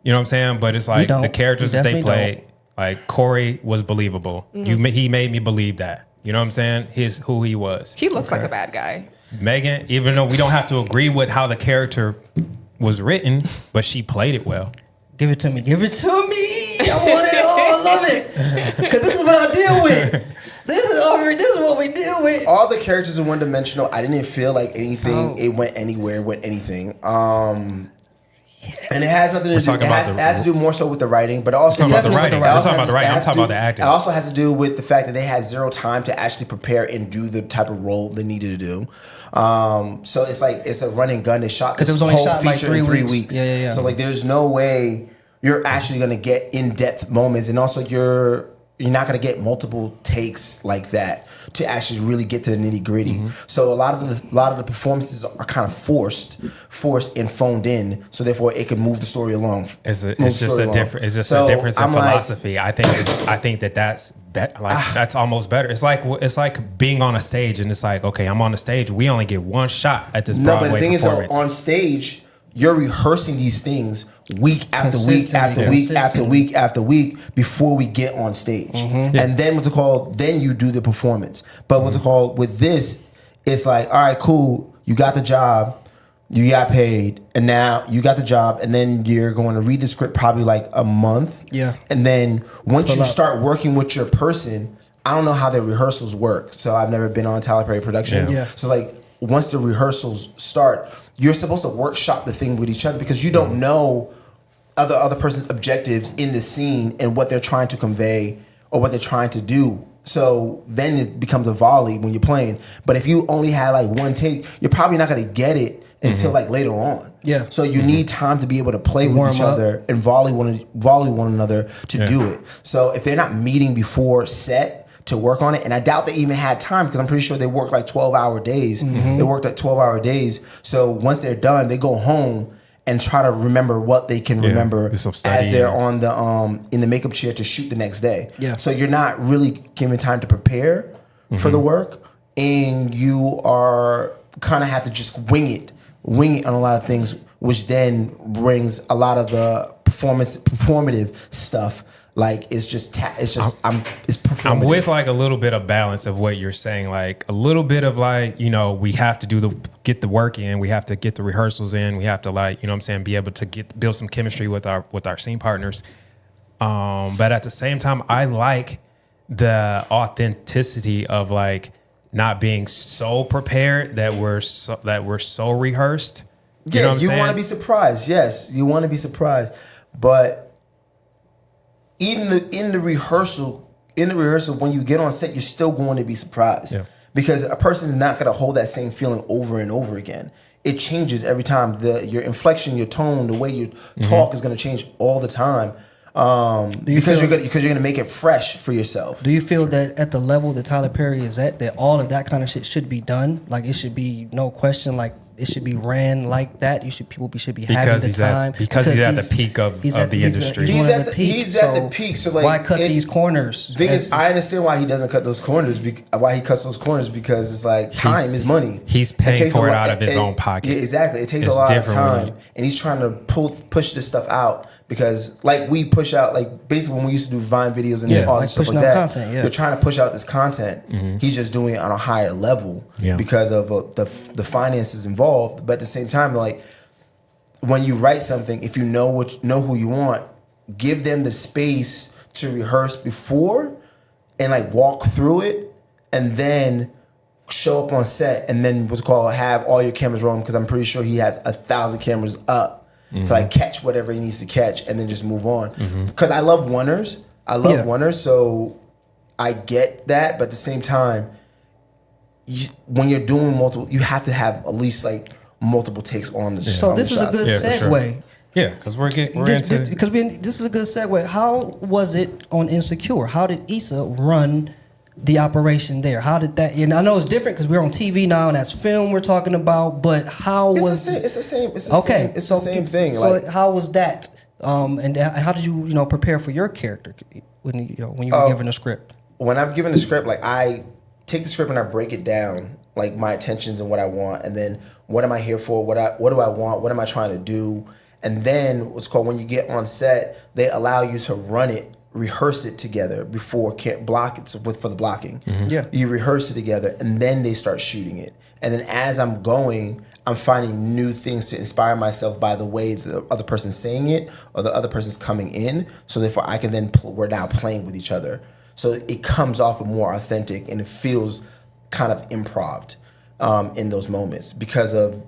[SPEAKER 2] You know what I'm saying? But it's like the characters that they played.
[SPEAKER 1] Don't.
[SPEAKER 2] Like Corey was believable.
[SPEAKER 3] Mm-hmm.
[SPEAKER 2] He made me believe that. You know what I'm saying? Who he was.
[SPEAKER 3] He looks like a bad guy.
[SPEAKER 2] Megan, even though we don't have to agree with how the character was written, but she played it well.
[SPEAKER 1] Give it to me. Give it to me. I want it all. I love it. Because this is what I deal with. This is what we deal with.
[SPEAKER 4] All the characters are one-dimensional. I didn't feel like anything. It went anywhere. Went anything. And it has nothing to do. It has to do more so with the writing, but also
[SPEAKER 2] we're talking about the writing. I'm talking about the writing. I'm talking about the acting.
[SPEAKER 4] It also has to do with the fact that they had zero time to actually prepare and do the type of role they needed to do. So it's like it's a running gun. It's shot because
[SPEAKER 1] it was only shot like 3
[SPEAKER 4] weeks.
[SPEAKER 1] Yeah.
[SPEAKER 4] So like, there's no way you're actually gonna get in-depth moments, and also you're not gonna get multiple takes like that to actually really get to the nitty-gritty. Mm-hmm. So a lot of the performances are kind of forced and phoned in, so therefore it can move the story along.
[SPEAKER 2] It's just a difference in philosophy. I think that's almost better. It's like being on a stage, and it's like, okay, I'm on the stage. We only get one shot at this Broadway
[SPEAKER 4] but the thing
[SPEAKER 2] performance.
[SPEAKER 4] Is, on stage, you're rehearsing these things week after week after week after week after week before we get on stage. Mm-hmm. And then then you do the performance. But with this, it's like, all right, cool, you got the job, you got paid, and now you got the job, and then you're going to read the script probably like a month.
[SPEAKER 1] Yeah.
[SPEAKER 4] And then once you start working with your person, I don't know how their rehearsals work. So I've never been on Tyler Perry production.
[SPEAKER 1] Yeah.
[SPEAKER 4] So like, once the rehearsals start, you're supposed to workshop the thing with each other because you don't know other person's objectives in the scene and what they're trying to convey or what they're trying to do. So then it becomes a volley when you're playing. But if you only had like one take, you're probably not going to get it until like later on.
[SPEAKER 1] Yeah.
[SPEAKER 4] So you need time to be able to play with each other and volley one another to do it. So if they're not meeting before set to work on it, and I doubt they even had time because I'm pretty sure they worked like 12-hour days. Mm-hmm. They worked like 12-hour days. So once they're done, they go home and try to remember what they can remember as they're on the in the makeup chair to shoot the next day. Yeah. So you're not really given time to prepare for the work, and you are kind of have to just wing it on a lot of things, which then brings a lot of the performative stuff. Like it's performative.
[SPEAKER 2] I'm with like a little bit of balance of what you're saying, like a little bit of like, you know, we have to get the work in, we have to get the rehearsals in, we have to like, you know what I'm saying, be able to build some chemistry with our scene partners. But at the same time, I like the authenticity of like not being so prepared that we're so rehearsed. You know what I'm saying?
[SPEAKER 4] Want to be surprised. Yes, you want to be surprised, but even in the rehearsal, when you get on set, you're still going to be surprised because a person's not going to hold that same feeling over and over again. It changes every time. Your inflection, your tone, the way you talk is going to change all the time. Because you're gonna make it fresh for yourself.
[SPEAKER 1] Do you feel that at the level that Tyler Perry is at, that all of that kind of shit should be done? Like, it should be no question. Like, it should be ran like that. People should be having the time
[SPEAKER 2] because he's at the peak of the industry.
[SPEAKER 4] He's at the peak. So like,
[SPEAKER 1] why cut these corners?
[SPEAKER 4] I understand why he doesn't cut those corners. Why he cuts those corners, because it's like time is money.
[SPEAKER 2] He's paying for it out of his own pocket.
[SPEAKER 4] Yeah, exactly. It takes a lot of time, and he's trying to push this stuff out. Because like we push out, like basically when we used to do Vine videos and all this stuff like that, content, they're trying to push out this content. Mm-hmm. He's just doing it on a higher level because of the finances involved. But at the same time, like when you write something, if you know who you want, give them the space to rehearse before and like walk through it, and then show up on set, and then have all your cameras rolling. Because I'm pretty sure he has 1,000 cameras up. To like catch whatever he needs to catch and then just move on. Because I love wonders. So I get that. But at the same time, when you're doing multiple, you have to have at least like multiple takes on the shot.
[SPEAKER 1] So this is a good segue.
[SPEAKER 2] Yeah, because we're into...
[SPEAKER 1] This is a good segue. How was it on Insecure? How did Issa run the operation there? How did that? And I know it's different because we're on TV now and that's film we're talking about. But how
[SPEAKER 4] it's the same thing.
[SPEAKER 1] So like, how was that? And how did you prepare for your character when you were given a script?
[SPEAKER 4] When I'm given a script, like I take the script and I break it down, like my intentions and what I want, and then what am I here for? What do I want? What am I trying to do? And then when you get on set, they allow you to rehearse it together before block it for the blocking. Mm-hmm. Yeah, you rehearse it together, and then they start shooting it. And then as I'm going, I'm finding new things to inspire myself by the way the other person's saying it or the other person's coming in. So therefore, I can then we're now playing with each other. So it comes off more authentic, and it feels kind of improv in those moments because of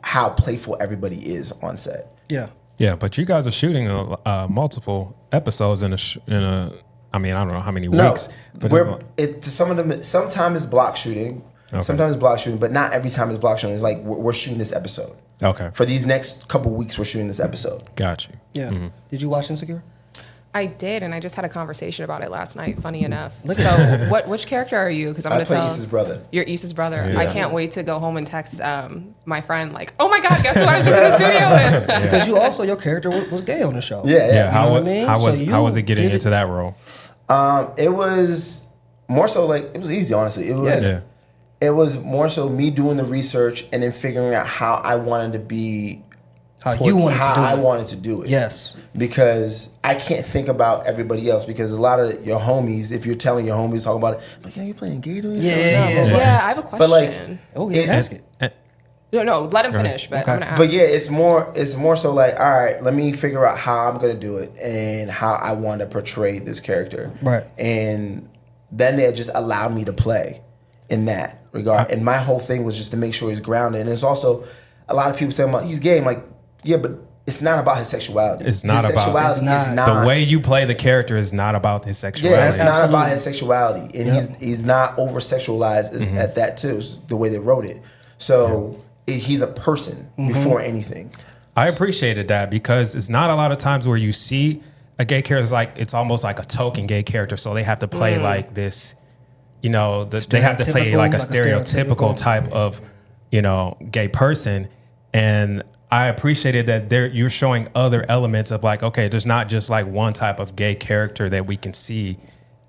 [SPEAKER 4] how playful everybody is on set.
[SPEAKER 1] Yeah.
[SPEAKER 2] Yeah, but you guys are shooting multiple episodes in a. I mean, I don't know how many weeks.
[SPEAKER 4] Sometimes it's block shooting. Okay. Sometimes it's block shooting, but not every time it's block shooting. It's like we're shooting this episode.
[SPEAKER 2] Okay.
[SPEAKER 4] For these next couple weeks, we're shooting this episode.
[SPEAKER 2] Got you.
[SPEAKER 1] Yeah. Mm-hmm. Did you watch Insecure?
[SPEAKER 3] I did, and I just had a conversation about it last night. Funny enough. So, which character are you? Because I'm going to tell.
[SPEAKER 4] Issa's brother.
[SPEAKER 3] You're Issa's brother. Yeah. I can't wait to go home and text my friend like, "Oh my God, guess who I was just in the studio with?"
[SPEAKER 1] Because your character was gay on the show.
[SPEAKER 4] Yeah.
[SPEAKER 2] How was it getting into that role?
[SPEAKER 4] It was more so like it was easy. Honestly, it was more so me doing the research and then figuring out how I wanted to be.
[SPEAKER 1] How
[SPEAKER 4] I wanted to do it.
[SPEAKER 1] Yes.
[SPEAKER 4] Because I can't think about everybody else, because a lot of your homies, if you're telling your homies, talking about it, like, yeah, you playing gay to yourself?
[SPEAKER 3] Yeah, I have a question.
[SPEAKER 4] But like,
[SPEAKER 1] ask it.
[SPEAKER 3] No, let him finish, but
[SPEAKER 1] okay.
[SPEAKER 3] I'm going to ask.
[SPEAKER 4] But yeah, it's more so like, all right, let me figure out how I'm going to do it and how I want to portray this character.
[SPEAKER 1] Right.
[SPEAKER 4] And then they just allowed me to play in that regard. And my whole thing was just to make sure he's grounded. And it's also, a lot of people saying about he's gay. I'm like, yeah, but it's not about his sexuality.
[SPEAKER 2] It's not
[SPEAKER 4] his
[SPEAKER 2] about
[SPEAKER 4] sexuality. It's not.
[SPEAKER 2] The way you play the character is not about his sexuality.
[SPEAKER 4] Yeah, it's not about his sexuality, and he's not over sexualized at that too. The way they wrote it, so he's a person before anything.
[SPEAKER 2] I appreciated that, because it's not a lot of times where you see a gay character. It's almost like a token gay character, so they have to play like this. They have to play like a stereotypical type of gay person. And I appreciated that you're showing other elements of like, okay, there's not just like one type of gay character that we can see,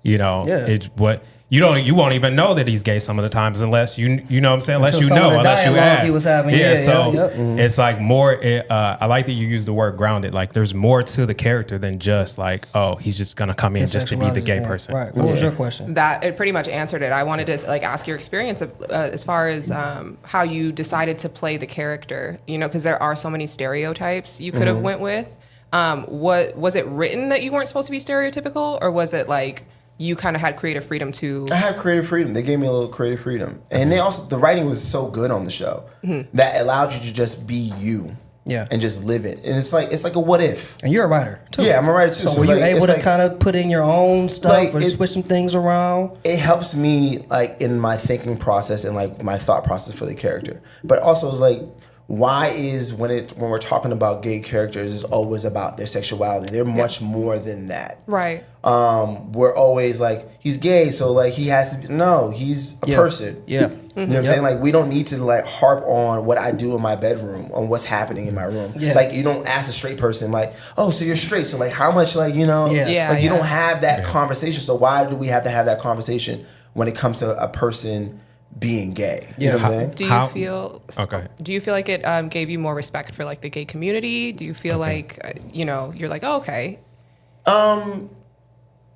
[SPEAKER 2] it's what you won't even know that he's gay some of the times unless you know what I'm saying, unless unless you ask.
[SPEAKER 1] He was having,
[SPEAKER 2] it's like more, I like that you use the word grounded. Like there's more to the character than just like, oh, he's just going to come in just to be the gay person.
[SPEAKER 1] Right. What was your question?
[SPEAKER 3] That it pretty much answered it. I wanted to like ask your experience as far as how you decided to play the character, because there are so many stereotypes you could have went with. What was it written that you weren't supposed to be stereotypical, or was it like you kind of had creative freedom to...
[SPEAKER 4] I had creative freedom. They gave me a little creative freedom. And the writing was so good on the show that allowed you to just be you.
[SPEAKER 1] Yeah.
[SPEAKER 4] And just live it. And it's like a what if.
[SPEAKER 1] And you're a writer too.
[SPEAKER 4] Yeah, I'm a writer too.
[SPEAKER 1] So were you able to kind of put in your own stuff or switch some things around?
[SPEAKER 4] It helps me like in my thinking process and like my thought process for the character. But also it's like why is when we're talking about gay characters, it's always about their sexuality. They're much more than that.
[SPEAKER 3] Right.
[SPEAKER 4] We're always like, he's gay, so like he has to be. No, he's a person.
[SPEAKER 1] Yeah.
[SPEAKER 4] You know what I'm saying? Like, we don't need to like harp on what I do in my bedroom, on what's happening in my room. Yeah. Like, you don't ask a straight person like, oh, so you're straight, so like how much, like, you know, like you don't have that conversation. So why do we have to have that conversation when it comes to a person being gay? You know what I'm saying?
[SPEAKER 3] Do you feel like it gave you more respect for like the gay community? Do you feel like you're like, oh, okay?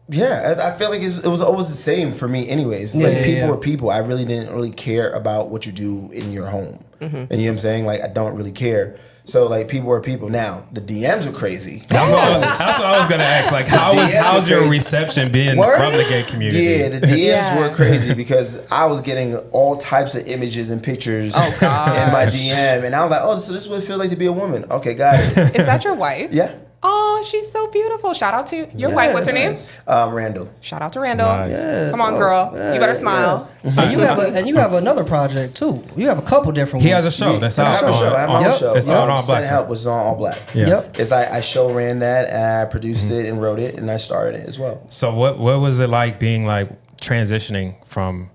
[SPEAKER 4] Yeah, I feel like it was always the same for me anyways. Like, people are people. I really didn't really care about what you do in your home. And you know what I'm saying? Like, I don't really care. So, like, people are people. Now, the DMs are crazy.
[SPEAKER 2] That's what I was going to ask. Like, how's your reception been from the gay community?
[SPEAKER 4] Yeah, the DMs were crazy because I was getting all types of images and pictures in my DM. And I was like, oh, so this is what it feels like to be a woman. Okay, got it.
[SPEAKER 3] Is that your wife?
[SPEAKER 4] Yeah.
[SPEAKER 3] Oh, she's so beautiful. Shout out to your wife. What's her name?
[SPEAKER 4] Randall.
[SPEAKER 3] Shout out to Randall.
[SPEAKER 2] Nice.
[SPEAKER 1] Yeah.
[SPEAKER 3] Come on, girl. You better smile.
[SPEAKER 1] And you have another project too. You have a couple different
[SPEAKER 2] He
[SPEAKER 1] ones.
[SPEAKER 2] has a show that's out.
[SPEAKER 4] I have my own show.
[SPEAKER 2] It's on All Black.
[SPEAKER 4] Send Help was on All Black.
[SPEAKER 1] Yep.
[SPEAKER 4] It's I show ran that, and I produced it and wrote it, and I starred it as well.
[SPEAKER 2] So what was it like being like transitioning from,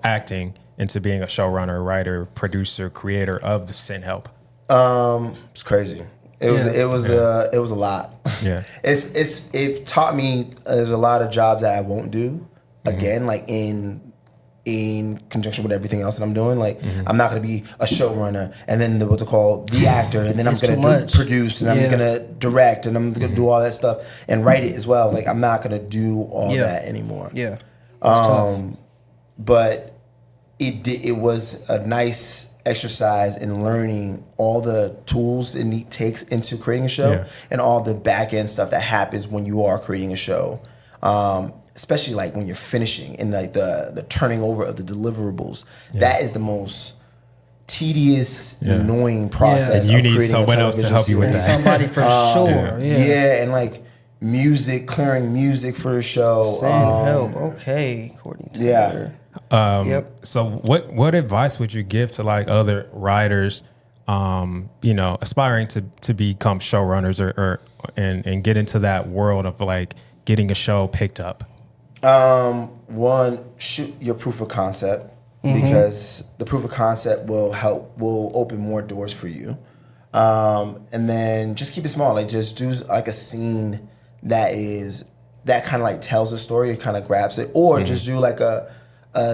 [SPEAKER 2] acting into being a showrunner, writer, producer, creator of the Send Help?
[SPEAKER 4] It's crazy. It was a lot.
[SPEAKER 2] Yeah.
[SPEAKER 4] It taught me there's a lot of jobs that I won't do again, like in conjunction with everything else that I'm doing. Like, I'm not going to be a showrunner and then what to call the actor, and then I'm going to produce, and I'm going to direct, and I'm going to do all that stuff and write it as well. Like, I'm not going to do all that anymore.
[SPEAKER 1] Yeah.
[SPEAKER 4] But it was a nice exercise in learning all the tools it takes into creating a show and all the back end stuff that happens when you are creating a show. Especially like when you're finishing and like the turning over of the deliverables. That is the most tedious, annoying process.
[SPEAKER 2] And you
[SPEAKER 4] of
[SPEAKER 2] need
[SPEAKER 4] creating
[SPEAKER 2] someone else to help you with that.
[SPEAKER 1] Somebody for sure.
[SPEAKER 4] Yeah, and like clearing music for the show.
[SPEAKER 1] Send Help. Okay, Courtney Taylor.
[SPEAKER 2] So what advice would you give to like other writers, aspiring to become showrunners or get into that world of like getting a show picked up?
[SPEAKER 4] One, shoot your proof of concept, because the proof of concept will open more doors for you. And then just keep it small. Like, just do like a scene that kind of like tells a story, it kind of grabs it, or just do like a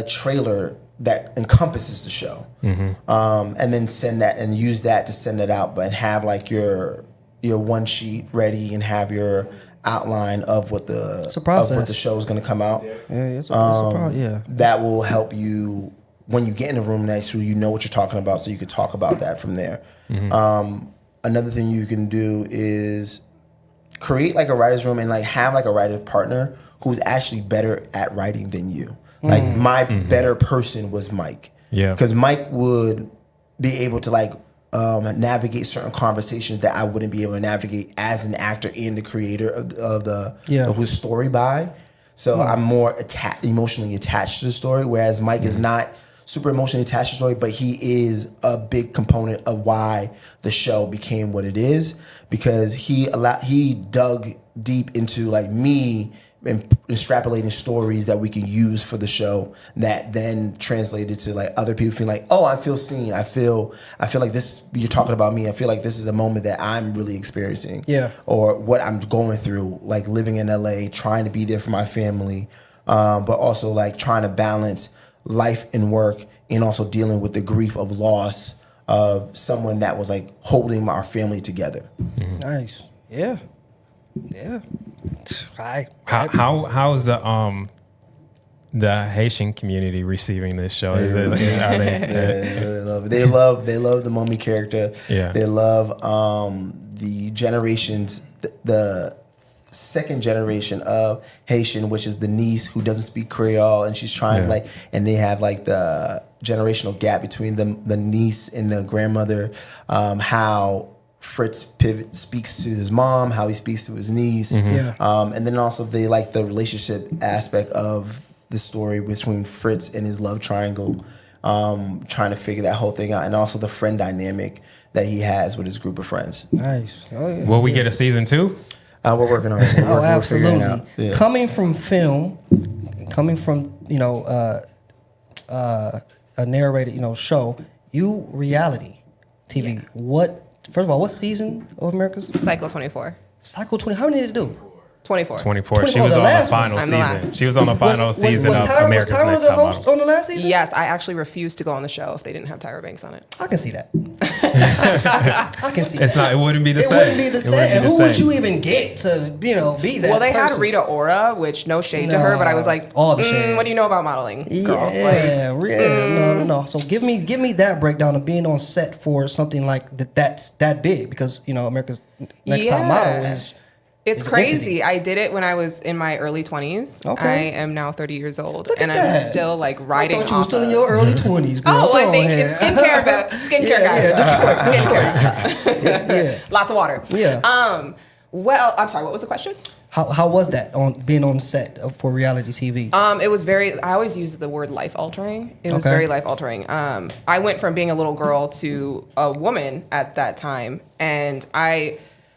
[SPEAKER 4] trailer that encompasses the show, and then send that and use that to send it out, but have like your one sheet ready and have your outline of what the show is going to come out. That will help you when you get in the room next to you know what you're talking about, so you could talk about that from there. Another thing you can do is create like a writer's room and like have like a writer's partner who's actually better at writing than you. Like, my better person was Mike. Yeah. Because Mike would be able to like navigate certain conversations that I wouldn't be able to navigate as an actor and the creator of whose story by. So I'm more emotionally attached to the story, whereas Mike is not super emotionally attached to the story, but he is a big component of why the show became what it is, because he dug deep into like me and extrapolating stories that we can use for the show that then translated to like other people feeling like, oh, I feel seen. I feel like this, you're talking about me. I feel like this is a moment that I'm really experiencing. Yeah. Or what I'm going through, like living in LA, trying to be there for my family, but also like trying to balance life and work and also dealing with the grief of loss of someone that was like holding our family together.
[SPEAKER 1] Nice. Yeah. Yeah.
[SPEAKER 2] How's the Haitian community receiving this show?
[SPEAKER 4] They love the Mummy character. Yeah. They love the generations, the second generation of Haitian, which is the niece who doesn't speak Creole, and she's trying to like, and they have like the generational gap between the niece and the grandmother, how Fritz speaks to his mom, how he speaks to his niece, and then also they like the relationship aspect of the story between Fritz and his love triangle trying to figure that whole thing out, and also the friend dynamic that he has with his group of friends.
[SPEAKER 1] Nice. Oh, yeah.
[SPEAKER 2] Will we get a season 2?
[SPEAKER 4] We're working on it. We're
[SPEAKER 1] absolutely.
[SPEAKER 4] figuring it out. Yeah.
[SPEAKER 1] Coming from film, coming from a narrated show, you reality TV.
[SPEAKER 3] Yeah.
[SPEAKER 1] First of all, what season of America's
[SPEAKER 3] Cycle 24.
[SPEAKER 1] Cycle 20. How many did it do?
[SPEAKER 3] 24.
[SPEAKER 2] 24. She was on the final season. She was on the final season of America's Next Top Model.
[SPEAKER 1] On the last season?
[SPEAKER 3] Yes, I actually refused to go on the show if they didn't have Tyra Banks on it.
[SPEAKER 1] I can see that. I can see
[SPEAKER 2] that. It wouldn't be the same.
[SPEAKER 1] It wouldn't be the same. And who would you even get to, be that
[SPEAKER 3] Well, they
[SPEAKER 1] person?
[SPEAKER 3] had Rita Ora, which no shade to her, but I was like, all the shade. What do you know about modeling? Girl?
[SPEAKER 1] No. So give me that breakdown of being on set for something like that's that big, because America's Next Top Model is.
[SPEAKER 3] It's crazy. I did it when I was in my early 20s. Okay. I am now 30 years old.
[SPEAKER 1] Look at
[SPEAKER 3] and
[SPEAKER 1] that.
[SPEAKER 3] I'm still like riding
[SPEAKER 1] I thought you were still in your early 20s, girl.
[SPEAKER 3] Oh, I think it's skincare, guys. Skincare. Lots of water.
[SPEAKER 1] Yeah.
[SPEAKER 3] Well, I'm sorry, what was the question?
[SPEAKER 1] How was that being on set for reality TV?
[SPEAKER 3] It was I always use the word life altering. It was very life altering. I went from being a little girl to a woman at that time, and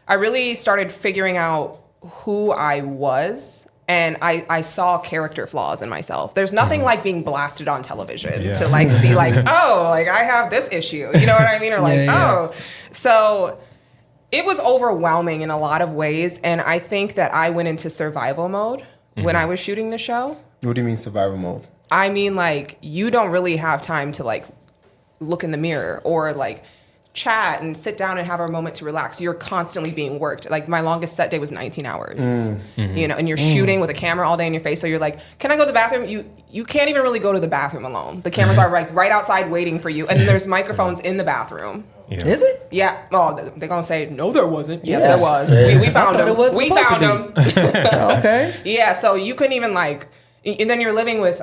[SPEAKER 3] I really started figuring out who I was, and I saw character flaws in myself. There's nothing like being blasted on television to like see like, oh, like I have this issue. You know what I mean? Or like, oh. So it was overwhelming in a lot of ways, and I think that I went into survival mode when I was shooting the show.
[SPEAKER 4] What do you mean survival mode?
[SPEAKER 3] I mean, like, you don't really have time to like look in the mirror or like chat and sit down and have a moment to relax. You're constantly being worked. Like my longest set day was 19 hours, and you're shooting with a camera all day in your face. So you're like, can I go to the bathroom? You can't even really go to the bathroom alone. The cameras are like right outside waiting for you. And then there's microphones in the bathroom.
[SPEAKER 1] Yeah. Is it?
[SPEAKER 3] Yeah. Oh, they're going to say, no, there wasn't. Yes, there was. We found them. We found them.
[SPEAKER 1] Okay.
[SPEAKER 3] Yeah. So you couldn't even like, and then you're living with,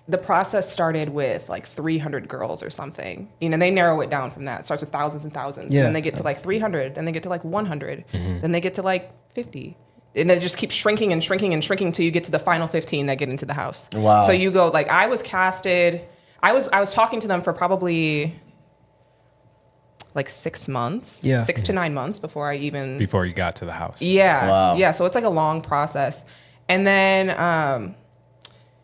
[SPEAKER 3] the process started with like 300 girls or something. They narrow it down from that. It starts with thousands and thousands. Yeah. Then they get to like 300. Then they get to like 100. Then they get to like 50. And then it just keeps shrinking and shrinking and shrinking until you get to the final 15 that get into the house.
[SPEAKER 4] Wow.
[SPEAKER 3] So you go like, I was casted. I was talking to them for probably like 6 months, 6 to 9 months before you
[SPEAKER 2] got to the house.
[SPEAKER 3] Yeah.
[SPEAKER 4] Wow.
[SPEAKER 3] Yeah. So it's like a long process. And then,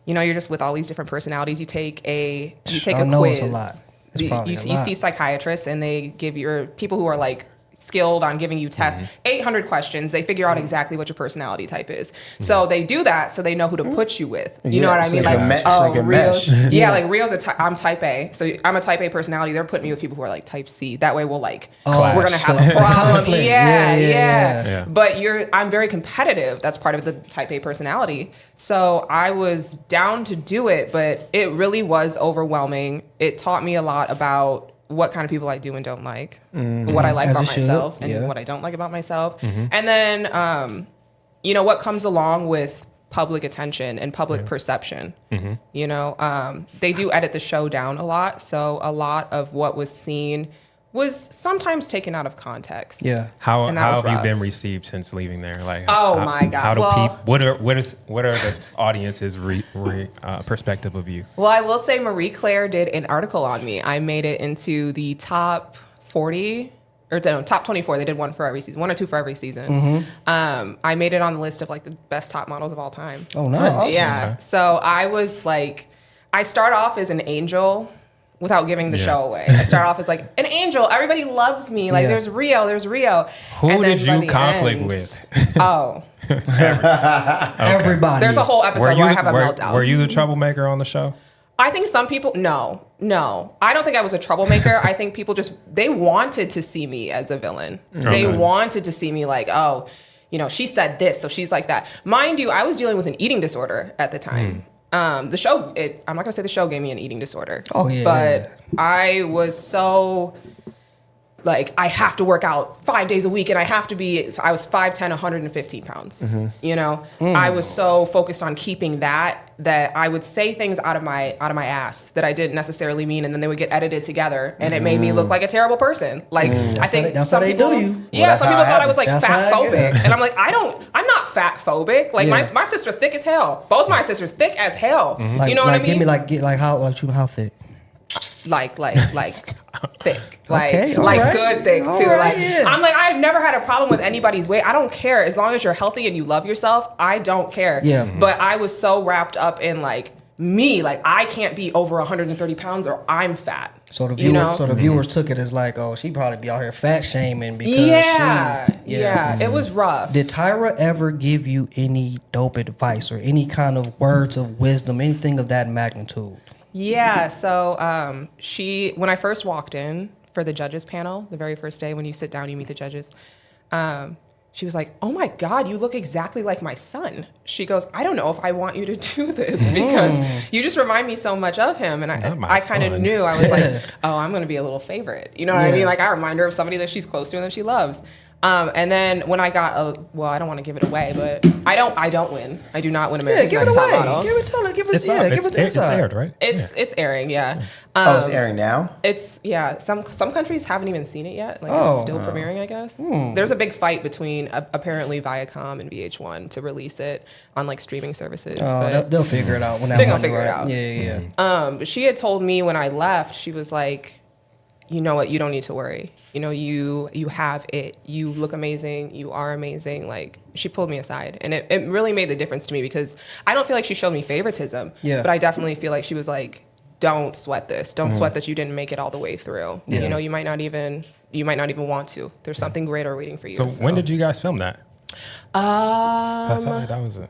[SPEAKER 3] you're just with all these different personalities. You take a quiz.
[SPEAKER 1] It's a lot.
[SPEAKER 3] You see psychiatrists, and they give your people who are like skilled on giving you tests, 800 questions. They figure out exactly what your personality type is. So they do that so they know who to put you with. You know what I mean?
[SPEAKER 4] Like a mesh.
[SPEAKER 3] Like Rio's I'm type A. So I'm a type A personality. They're putting me with people who are like type C. That way we're like, we're going to have a problem. Yeah. But I'm very competitive. That's part of the type A personality. So I was down to do it, but it really was overwhelming. It taught me a lot about what kind of people I do and don't like, what I like about myself and what I don't like about myself. And then, what comes along with public attention and public perception. They do edit the show down a lot. So a lot of what was seen was sometimes taken out of context.
[SPEAKER 1] Yeah.
[SPEAKER 2] How have you been received since leaving there? Like,
[SPEAKER 3] my God.
[SPEAKER 2] What are the audience's perspective of you?
[SPEAKER 3] Well, I will say Marie Claire did an article on me. I made it into the top 40 or no, top 24. They did one for every season, 1 or 2 for every season. I made it on the list of like the best top models of all time.
[SPEAKER 1] Oh, nice.
[SPEAKER 3] Yeah. Okay. So I was like, I start off as an angel. Without giving the show away. I start off as like an angel. Everybody loves me. Like there's Rio.
[SPEAKER 2] Who did you conflict with?
[SPEAKER 3] Oh.
[SPEAKER 1] Everybody.
[SPEAKER 3] There's a whole episode where I have a meltdown.
[SPEAKER 2] Were you the troublemaker on the show?
[SPEAKER 3] I think some people, no. I don't think I was a troublemaker. I think people they wanted to see me as a villain. Okay. They wanted to see me like, oh, she said this, so she's like that. Mind you, I was dealing with an eating disorder at the time. The show, I'm not going to say the show gave me an eating disorder. Oh, yeah. But I was so, like, I have to work out 5 days a week, and I was 5'10", 115 pounds. I was so focused on keeping that I would say things out of my ass that I didn't necessarily mean, and then they would get edited together, and it made me look like a terrible person. Like, I think
[SPEAKER 1] that's how they do you.
[SPEAKER 3] Yeah, some people thought I was like fat phobic, and I'm like, I'm not fat phobic. Like my sister thick as hell. Both my sisters thick as hell.
[SPEAKER 1] Like,
[SPEAKER 3] you know what I mean?
[SPEAKER 1] Give me how thick?
[SPEAKER 3] like thick, like
[SPEAKER 1] Okay,
[SPEAKER 3] like good thick too.
[SPEAKER 1] Right, yeah.
[SPEAKER 3] I'm like, I've never had a problem with anybody's weight. I don't care as long as you're healthy and you love yourself. I don't care.
[SPEAKER 1] Yeah.
[SPEAKER 3] But I was so wrapped up in like me, like I can't be over 130 pounds or I'm fat.
[SPEAKER 1] So the viewers took it as like, oh, she probably be out here fat shaming because
[SPEAKER 3] yeah, it was rough.
[SPEAKER 1] Did Tyra ever give you any dope advice or any kind of words of wisdom, anything of that magnitude?
[SPEAKER 3] Yeah, so when I first walked in for the judges panel, the very first day when you sit down, you meet the judges, she was like, oh my God, you look exactly like my son. She goes, I don't know if I want you to do this because you just remind me so much of him. And I kind of knew, I was like, oh, I'm going to be a little favorite. You know what I mean? Like I remind her of somebody that she's close to and that she loves. And then when I got I don't want to give it away, but I don't win. I do not win America's Next Top Model.
[SPEAKER 1] Give us the
[SPEAKER 2] It's aired, right?
[SPEAKER 3] It's airing, yeah.
[SPEAKER 4] It's airing now?
[SPEAKER 3] It's, yeah. Some countries haven't even seen it yet. Like it's still premiering, I guess. There's a big fight between apparently Viacom and VH1 to release it on like streaming services. But
[SPEAKER 1] they'll figure it out when that
[SPEAKER 3] they're gonna figure it out.
[SPEAKER 1] Yeah.
[SPEAKER 3] But she had told me when I left, she was like, you know what, you don't need to worry. You know, you have it. You look amazing. You are amazing. Like, she pulled me aside. And it really made the difference to me because I don't feel like she showed me favoritism. Yeah. But I definitely feel like she was like, don't sweat this. Don't sweat that you didn't make it all the way through. Yeah. You know, you might not even want to. There's something greater waiting for you.
[SPEAKER 2] So when did you guys film that? I felt like that was it.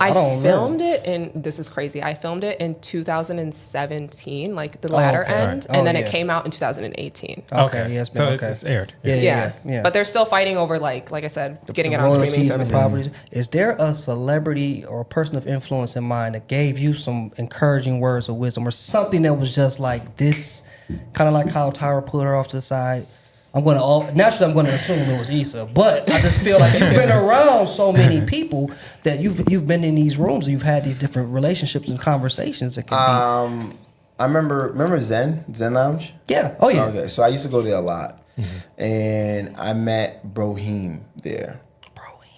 [SPEAKER 3] I filmed it in, this is crazy, I filmed it in 2017, like the latter end, and then it came out in 2018.
[SPEAKER 1] Okay, yeah,
[SPEAKER 2] it's aired.
[SPEAKER 3] Yeah. But they're still fighting over, like I said, getting it on streaming services.
[SPEAKER 1] Is there a celebrity or a person of influence in mind that gave you some encouraging words of wisdom or something that was just like this, kind of like how Tyra pulled her off to the side? Naturally I'm gonna assume it was Issa, but I just feel like you've been around so many people that you've been in these rooms and you've had these different relationships and conversations that can be.
[SPEAKER 4] I remember Zen Lounge?
[SPEAKER 1] Yeah. Oh yeah.
[SPEAKER 4] Okay, so I used to go there a lot. And I met Brohim there.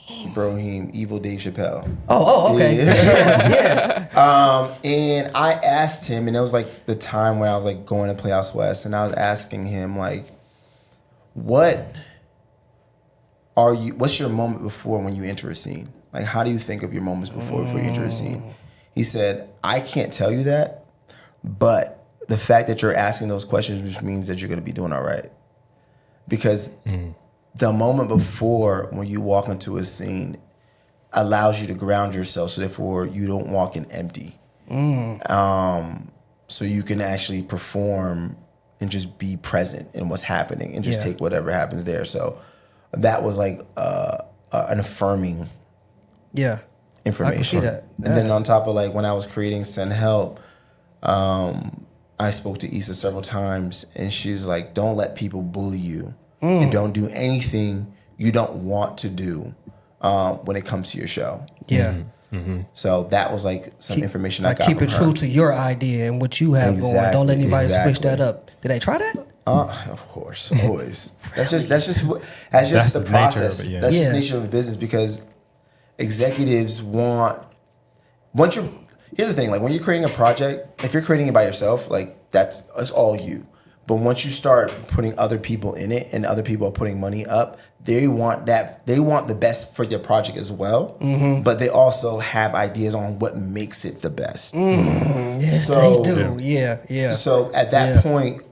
[SPEAKER 4] Brohim, Evil Dave Chappelle.
[SPEAKER 1] Oh, okay.
[SPEAKER 4] Yeah. And I asked him, and it was like the time when I was like going to Play House West, and I was asking him like, what's your moment before when you enter a scene? Like, how do you think of your moments before you enter a scene? He said, I can't tell you that, but the fact that you're asking those questions which means that you're going to be doing all right. Because the moment before when you walk into a scene allows you to ground yourself, so therefore you don't walk in empty. So you can actually perform and just be present in what's happening and just take whatever happens there. So that was like an affirming information.
[SPEAKER 1] I can see that.
[SPEAKER 4] And then on top of like when I was creating Send Help, I spoke to Issa several times and she was like, don't let people bully you and don't do anything you don't want to do when it comes to your show.
[SPEAKER 1] Yeah.
[SPEAKER 4] So that was like some information I got
[SPEAKER 1] keep
[SPEAKER 4] from
[SPEAKER 1] it
[SPEAKER 4] her.
[SPEAKER 1] true to your idea and what you have going. Don't let anybody switch that up. Did they try that?
[SPEAKER 4] Of course, always. that's just the process.
[SPEAKER 2] It, yeah.
[SPEAKER 4] That's just the nature of the business because executives here's the thing, like when you're creating a project, if you're creating it by yourself, like it's all you. But once you start putting other people in it and other people are putting money up, they want the best for their project as well. But they also have ideas on what makes it the best.
[SPEAKER 1] Yes,
[SPEAKER 4] so,
[SPEAKER 1] they do. Yeah.
[SPEAKER 4] So at that point,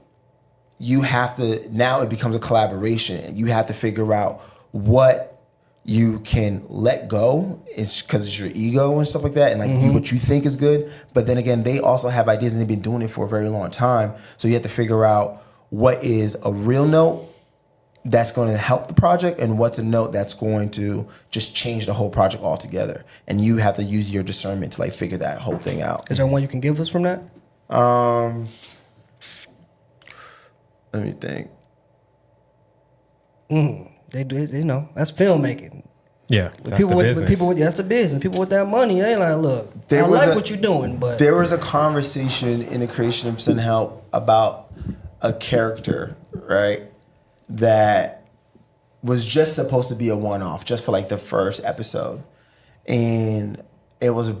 [SPEAKER 4] you have to, now it becomes a collaboration and you have to figure out what you can let go. It's because it's your ego and stuff like that, and like what you think is good. But then again, they also have ideas and they've been doing it for a very long time. So you have to figure out what is a real note that's going to help the project and what's a note that's going to just change the whole project altogether. And you have to use your discernment to like figure that whole thing out.
[SPEAKER 1] Is there one you can give us from that?
[SPEAKER 4] Let me think.
[SPEAKER 1] They do, that's filmmaking.
[SPEAKER 2] Yeah,
[SPEAKER 1] that's the business. That's the business. People with that money, they like, look, I like what you're doing, but
[SPEAKER 4] there was a conversation in the creation of Send Help about a character, right, that was just supposed to be a one-off, just for like the first episode, and it was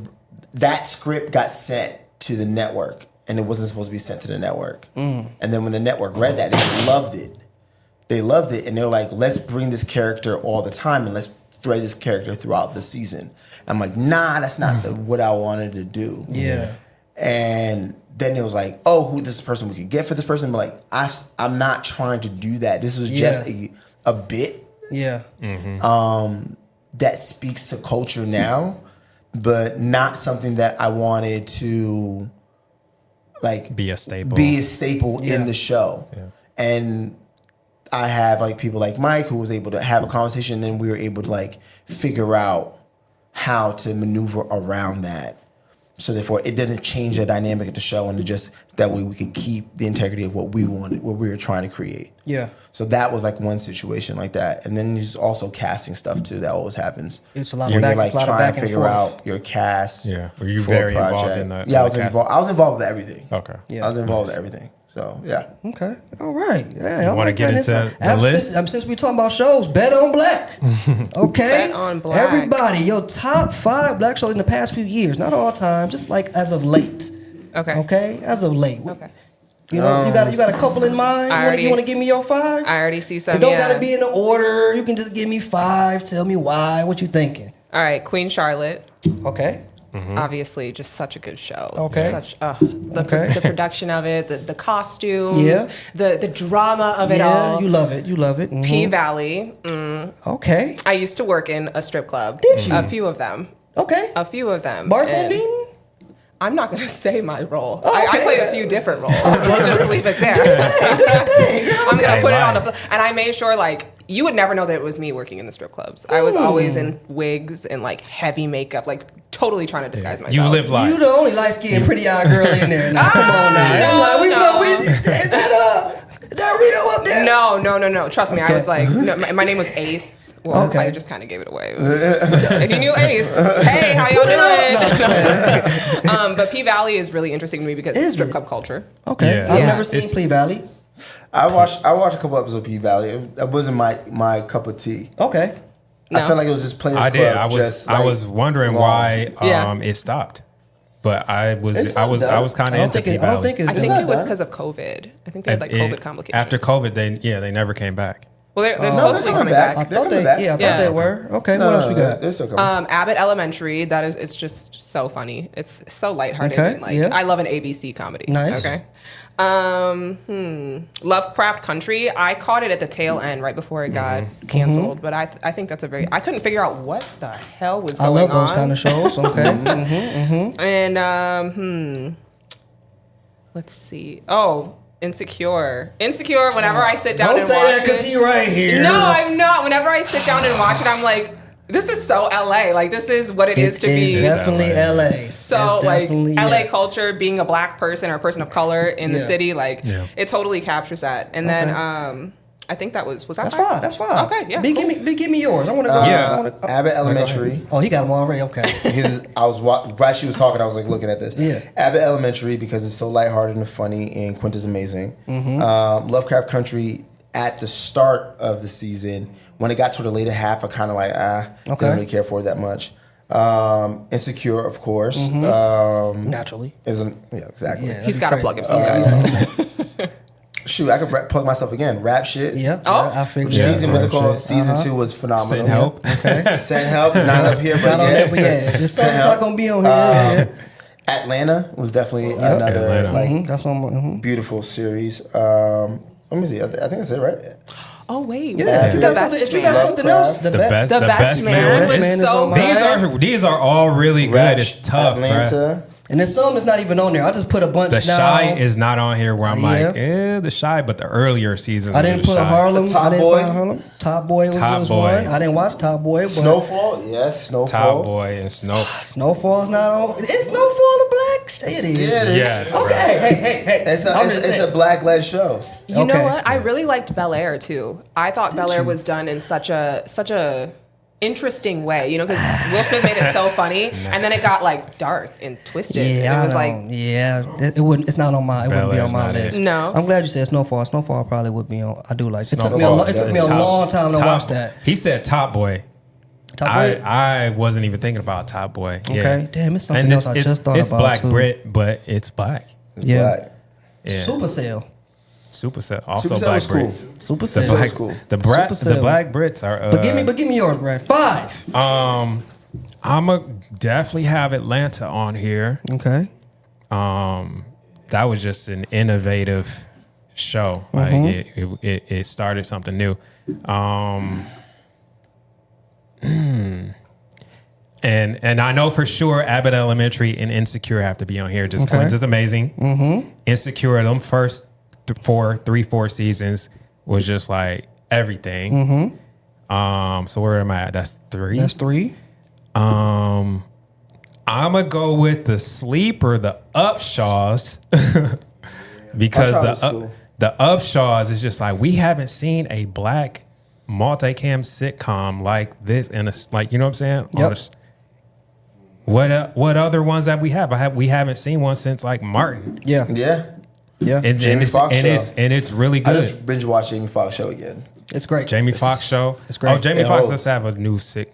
[SPEAKER 4] that script got sent to the network, and it wasn't supposed to be sent to the network. And then when the network read that, they loved it. They loved it, and they were like, let's bring this character all the time, and let's thread this character throughout the season. I'm like, nah, that's not what I wanted to do.
[SPEAKER 1] Yeah.
[SPEAKER 4] And then it was like, oh, who this person we could get for this person? But like, I'm not trying to do that. This was just a bit.
[SPEAKER 1] Yeah.
[SPEAKER 4] That speaks to culture now, but not something that I wanted to like
[SPEAKER 2] be a staple
[SPEAKER 4] in the show. Yeah. And I have like people like Mike who was able to have a conversation, and then we were able to like figure out how to maneuver around that. So therefore, it didn't change the dynamic of the show, and it just that way we could keep the integrity of what we wanted, what we were trying to create.
[SPEAKER 1] Yeah.
[SPEAKER 4] So that was like one situation like that, and then there's also casting stuff too. That always happens.
[SPEAKER 1] It's a lot
[SPEAKER 4] of
[SPEAKER 1] back,
[SPEAKER 4] like trying to figure
[SPEAKER 1] forth.
[SPEAKER 4] out your cast.
[SPEAKER 2] Yeah. Were you very involved in that?
[SPEAKER 4] Yeah, I was involved. I was involved with everything.
[SPEAKER 2] Okay.
[SPEAKER 1] Yeah.
[SPEAKER 4] I was involved with everything. So yeah.
[SPEAKER 1] Okay. All right. Yeah.
[SPEAKER 2] You want to get into the list?
[SPEAKER 1] Since we talking about shows, Bet on Black. Okay.
[SPEAKER 3] Bet on Black.
[SPEAKER 1] Everybody, your top 5 black shows in the past few years, not all time, just like as of late.
[SPEAKER 3] Okay.
[SPEAKER 1] Okay. As of late.
[SPEAKER 3] Okay.
[SPEAKER 1] You know, you got a couple in mind. You want to give me your 5?
[SPEAKER 3] I already see some.
[SPEAKER 1] It don't gotta be in the order. You can just give me 5. Tell me why. What you thinking?
[SPEAKER 3] All right. Queen Charlotte.
[SPEAKER 1] Okay.
[SPEAKER 3] Obviously, just such a good show.
[SPEAKER 1] Okay.
[SPEAKER 3] The production of it, the costumes, the drama of it all.
[SPEAKER 1] You love it. You love it.
[SPEAKER 3] P-Valley.
[SPEAKER 1] Okay.
[SPEAKER 3] I used to work in a strip club.
[SPEAKER 1] Did you?
[SPEAKER 3] A few of them.
[SPEAKER 1] Okay.
[SPEAKER 3] A few of them.
[SPEAKER 1] Bartending?
[SPEAKER 3] I'm not going to say my role.
[SPEAKER 1] Okay.
[SPEAKER 3] I played a few different roles. We'll just leave it there. I'm going to put it on the... And I made sure, like, you would never know that it was me working in the strip clubs. I was always in wigs and, like, heavy makeup, like, totally trying to disguise myself.
[SPEAKER 2] You live life.
[SPEAKER 1] You the only light-skinned, pretty-eyed girl in there. Now, come on now. Is that Rio up there?
[SPEAKER 3] No. Trust me, I was like... No, my name was Ace. Well, I just kind of gave it away. If you knew Ace, hey, how y'all doing? But P-Valley is really interesting to me because it's strip club culture.
[SPEAKER 1] Okay.
[SPEAKER 2] Yeah.
[SPEAKER 1] I've never seen P-Valley.
[SPEAKER 4] I watched a couple episodes of P-Valley. It wasn't my cup of tea.
[SPEAKER 1] Okay.
[SPEAKER 4] I felt like it was just Players Club.
[SPEAKER 2] I was wondering why it stopped. But I was kind of into P-Valley.
[SPEAKER 3] I think it was because of COVID. I think they had like COVID complications.
[SPEAKER 2] After COVID, they never came back.
[SPEAKER 3] Well, they're supposed to be coming back.
[SPEAKER 1] I thought they were. Okay, what else we got?
[SPEAKER 4] They're still coming.
[SPEAKER 3] Abbott Elementary. It's just so funny. It's so lighthearted.
[SPEAKER 1] Okay,
[SPEAKER 3] And I love an ABC comedy.
[SPEAKER 1] Nice.
[SPEAKER 3] Okay. Lovecraft Country. I caught it at the tail end, right before it got canceled. But I think that's I couldn't figure out what the hell was going on.
[SPEAKER 1] I love those kind of shows. Okay.
[SPEAKER 3] And let's see. Oh. Insecure. Whenever I sit down and watch it.
[SPEAKER 1] Don't say that because he right here.
[SPEAKER 3] No, I'm not. Whenever I sit down and watch it, I'm like, this is so LA. Like, this is what it is to be.
[SPEAKER 1] It's definitely LA.
[SPEAKER 3] So, like, LA culture, being a black person or a person of color in the city, like, it totally captures that. And then, I think that was that
[SPEAKER 1] That's fine. That's fine.
[SPEAKER 3] Okay, yeah.
[SPEAKER 1] Give me yours. I want to go.
[SPEAKER 4] Abbott Elementary.
[SPEAKER 1] Oh, he got them already. Okay.
[SPEAKER 4] Because while she was talking, I was like looking at this.
[SPEAKER 1] Yeah.
[SPEAKER 4] Abbott Elementary because it's so lighthearted and funny, and Quint is amazing. Lovecraft Country at the start of the season, when it got to the later half, I kind of like didn't really care for it that much. Insecure, of course.
[SPEAKER 1] Naturally.
[SPEAKER 4] Exactly.
[SPEAKER 3] Yeah, he's got to plug himself, guys.
[SPEAKER 4] Shoot, I could plug myself again. Rap shit.
[SPEAKER 1] Yep.
[SPEAKER 3] Oh.
[SPEAKER 1] I figured.
[SPEAKER 4] Season, what's it called? Season 2 was phenomenal.
[SPEAKER 2] Send help.
[SPEAKER 1] Okay.
[SPEAKER 4] Send help. It's not up here, but
[SPEAKER 1] This song's not gonna be on here.
[SPEAKER 4] Atlanta was definitely another
[SPEAKER 1] that's on
[SPEAKER 4] beautiful series. Let me see. I think that's it, right?
[SPEAKER 3] Oh, wait.
[SPEAKER 1] Yeah. If you got something else,
[SPEAKER 2] The best man
[SPEAKER 3] was so good.
[SPEAKER 2] These are all really good. It's tough,
[SPEAKER 4] Atlanta.
[SPEAKER 1] And then some is not even on there. I just put a bunch
[SPEAKER 2] The
[SPEAKER 1] down.
[SPEAKER 2] Shy is not on here where I'm like, The Shy, but the earlier seasons.
[SPEAKER 1] I didn't put Harlem.
[SPEAKER 4] Top Boy.
[SPEAKER 1] Top Boy was one. I didn't watch Top Boy. But
[SPEAKER 4] Snowfall, yes, Snowfall.
[SPEAKER 2] Top Boy and
[SPEAKER 1] Snowfall's not on. Is Snowfall a black? It is.
[SPEAKER 4] Yeah, it is.
[SPEAKER 2] Yes,
[SPEAKER 1] okay. Hey.
[SPEAKER 4] It's a black-led show.
[SPEAKER 3] You know what? I really liked Bel Air too. I thought Bel Air was done in such a interesting way, you know, because Will Smith made it so funny, and then it got like dark and twisted.
[SPEAKER 1] Yeah,
[SPEAKER 3] and it was like,
[SPEAKER 1] it wouldn't. It's not on my. It wouldn't be on my list.
[SPEAKER 3] No,
[SPEAKER 1] I'm glad you said Snowfall. Snowfall probably would be on. I do like. It took me a long time to watch that.
[SPEAKER 2] He said Top Boy. I wasn't even thinking about Top Boy.
[SPEAKER 1] Okay, damn, it's something else I just thought about.
[SPEAKER 2] It's black Brit, but it's black.
[SPEAKER 4] It's black.
[SPEAKER 2] Yeah.
[SPEAKER 1] Supercell.
[SPEAKER 2] Supercell. Also
[SPEAKER 4] Supercell
[SPEAKER 2] black
[SPEAKER 4] was cool.
[SPEAKER 2] Brits.
[SPEAKER 1] Supercell.
[SPEAKER 2] The black,
[SPEAKER 4] cool.
[SPEAKER 2] the black Brits are.
[SPEAKER 1] But give me yours, Brad. 5.
[SPEAKER 2] I'ma definitely have Atlanta on here.
[SPEAKER 1] Okay.
[SPEAKER 2] That was just an innovative show. Like it started something new. And I know for sure Abbott Elementary and Insecure have to be on here. Just Queens is amazing. Insecure, them first 4 seasons was just like everything. So where am I at? That's 3.
[SPEAKER 1] That's 3.
[SPEAKER 2] I'm gonna go with the sleeper, the Upshaws, because the Upshaws is just like, we haven't seen a black multicam sitcom like this, and it's like, you know what I'm saying?
[SPEAKER 1] Yep.
[SPEAKER 2] What other ones that we have? We haven't seen one since like Martin.
[SPEAKER 1] Yeah.
[SPEAKER 2] And
[SPEAKER 4] Jamie Foxx show.
[SPEAKER 2] It's really good.
[SPEAKER 4] I just binge watched Jamie Foxx show again.
[SPEAKER 1] It's great.
[SPEAKER 2] Jamie Foxx show.
[SPEAKER 1] It's great.
[SPEAKER 2] Oh, Jamie Foxx does have a new sitcom.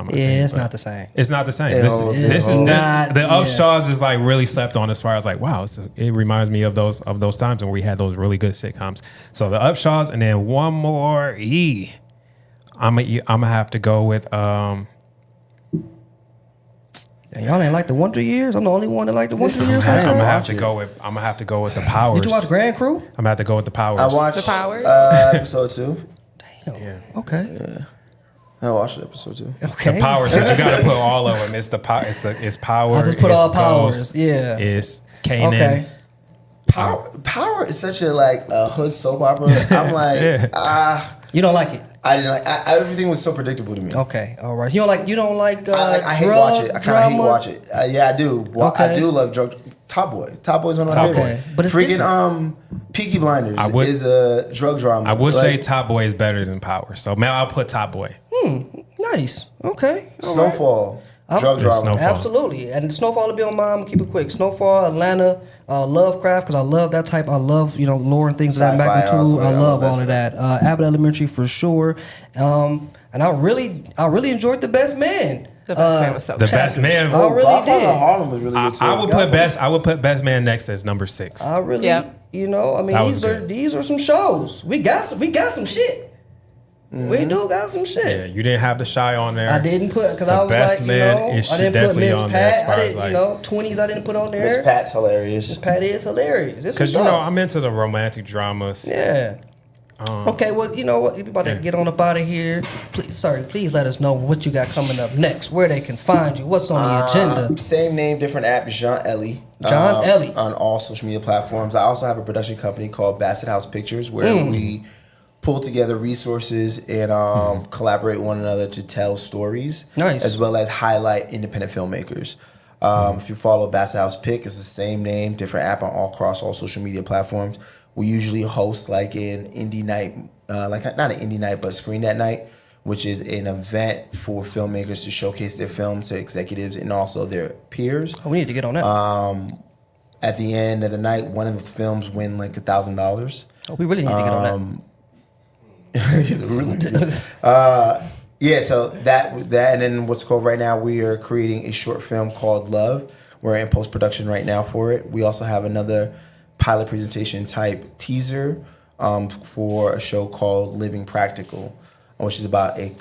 [SPEAKER 2] I think,
[SPEAKER 1] it's not the same.
[SPEAKER 2] It's not the same.
[SPEAKER 4] It
[SPEAKER 2] This
[SPEAKER 4] holds.
[SPEAKER 2] is
[SPEAKER 4] It
[SPEAKER 2] not. The
[SPEAKER 1] holds.
[SPEAKER 2] Upshaws is like really slept on as far as like, wow, it reminds me of those times when we had those really good sitcoms. So the Upshaws, and then one more I'm gonna have to go with
[SPEAKER 1] And y'all ain't like the Wonder Years? I'm the only one that like the Wonder Years.
[SPEAKER 2] I'm gonna have to go with the Powers.
[SPEAKER 1] Did you watch Grand Crew?
[SPEAKER 2] I'm gonna have to go with the Powers.
[SPEAKER 4] I watched
[SPEAKER 3] The Powers?
[SPEAKER 4] episode 2.
[SPEAKER 1] Damn.
[SPEAKER 2] Yeah.
[SPEAKER 1] Okay.
[SPEAKER 4] I watched episode 2.
[SPEAKER 1] Okay.
[SPEAKER 2] The Powers, but you gotta put all of them. It's it's Power.
[SPEAKER 1] I just put
[SPEAKER 2] it's
[SPEAKER 1] all Powers.
[SPEAKER 2] Ghost,
[SPEAKER 1] Yeah.
[SPEAKER 2] It's Kanan.
[SPEAKER 1] Okay.
[SPEAKER 4] Power is such a hood soap opera. I'm like,
[SPEAKER 1] You don't like it?
[SPEAKER 4] I didn't like. Everything was so predictable to me.
[SPEAKER 1] Okay. All right. You don't like.
[SPEAKER 4] I hate
[SPEAKER 1] drug
[SPEAKER 4] watch it. I kind of hate
[SPEAKER 1] drama?
[SPEAKER 4] watch it. Yeah, I do.
[SPEAKER 1] Okay.
[SPEAKER 4] I do love drug. Top Boy. Top Boy's one of my
[SPEAKER 2] Top
[SPEAKER 4] favorite.
[SPEAKER 1] Boy. But it's
[SPEAKER 4] freaking Peaky Blinders is a drug drama.
[SPEAKER 2] I would say Top Boy is better than Power. So man, I'll put Top Boy.
[SPEAKER 1] Nice. Okay. All
[SPEAKER 4] Snowfall. Drug drama.
[SPEAKER 2] Snowfall.
[SPEAKER 1] Absolutely. And Snowfall will be on mine. I'm gonna keep it quick. Snowfall, Atlanta, Lovecraft, because I love that type. I love, lore and things of that
[SPEAKER 4] Sci-fi
[SPEAKER 1] magnitude.
[SPEAKER 4] also,
[SPEAKER 1] I
[SPEAKER 4] yeah,
[SPEAKER 1] love
[SPEAKER 4] all
[SPEAKER 1] all
[SPEAKER 4] that
[SPEAKER 1] of that. Abbott Elementary for sure. And I really enjoyed The Best Man.
[SPEAKER 3] The Best Man was so
[SPEAKER 2] The
[SPEAKER 3] good.
[SPEAKER 2] Best Man.
[SPEAKER 1] I really
[SPEAKER 4] Godfather
[SPEAKER 1] did.
[SPEAKER 4] Harlem was really good too.
[SPEAKER 2] I would put Best Man next as number 6.
[SPEAKER 1] I really,
[SPEAKER 3] Yep.
[SPEAKER 2] That was good.
[SPEAKER 1] these are some shows. We got some shit. We do got some shit.
[SPEAKER 2] Yeah, you didn't have the Shy on there.
[SPEAKER 1] I didn't put because
[SPEAKER 2] The
[SPEAKER 1] I was
[SPEAKER 2] Best
[SPEAKER 1] like,
[SPEAKER 2] Man is
[SPEAKER 1] I didn't put
[SPEAKER 2] definitely
[SPEAKER 1] Miss
[SPEAKER 2] on there as
[SPEAKER 1] Pat.
[SPEAKER 2] far
[SPEAKER 1] I
[SPEAKER 2] as,
[SPEAKER 1] didn't,
[SPEAKER 2] like-
[SPEAKER 1] 20s. I didn't put on there.
[SPEAKER 4] Miss Pat's hilarious.
[SPEAKER 1] Pat is hilarious.
[SPEAKER 2] Because I'm into the romantic dramas.
[SPEAKER 1] Yeah. Okay, well, you know what? You're about to get on up out of here. Please let us know what you got coming up next, where they can find you, what's on the agenda.
[SPEAKER 4] Same name, different app. Jean Elie.
[SPEAKER 1] John Elie.
[SPEAKER 4] On all social media platforms. I also have a production company called Bassett House Pictures, where we pull together resources and collaborate with one another to tell stories,
[SPEAKER 1] Nice.
[SPEAKER 4] as well as highlight independent filmmakers. If you follow Bassett House Pick, it's the same name, different app across all social media platforms. We usually host like an indie night, not an indie night, but Screen That Night, which is an event for filmmakers to showcase their film to executives and also their peers.
[SPEAKER 1] Oh, we need to get on that.
[SPEAKER 4] At the end of the night, one of the films win like $1,000.
[SPEAKER 1] Oh, we really need to get on that.
[SPEAKER 4] Yeah, so that, and then what's called right now, we are creating a short film called Love. We're in post-production right now for it. We also have another pilot presentation type teaser for a show called Living Practical, which is about an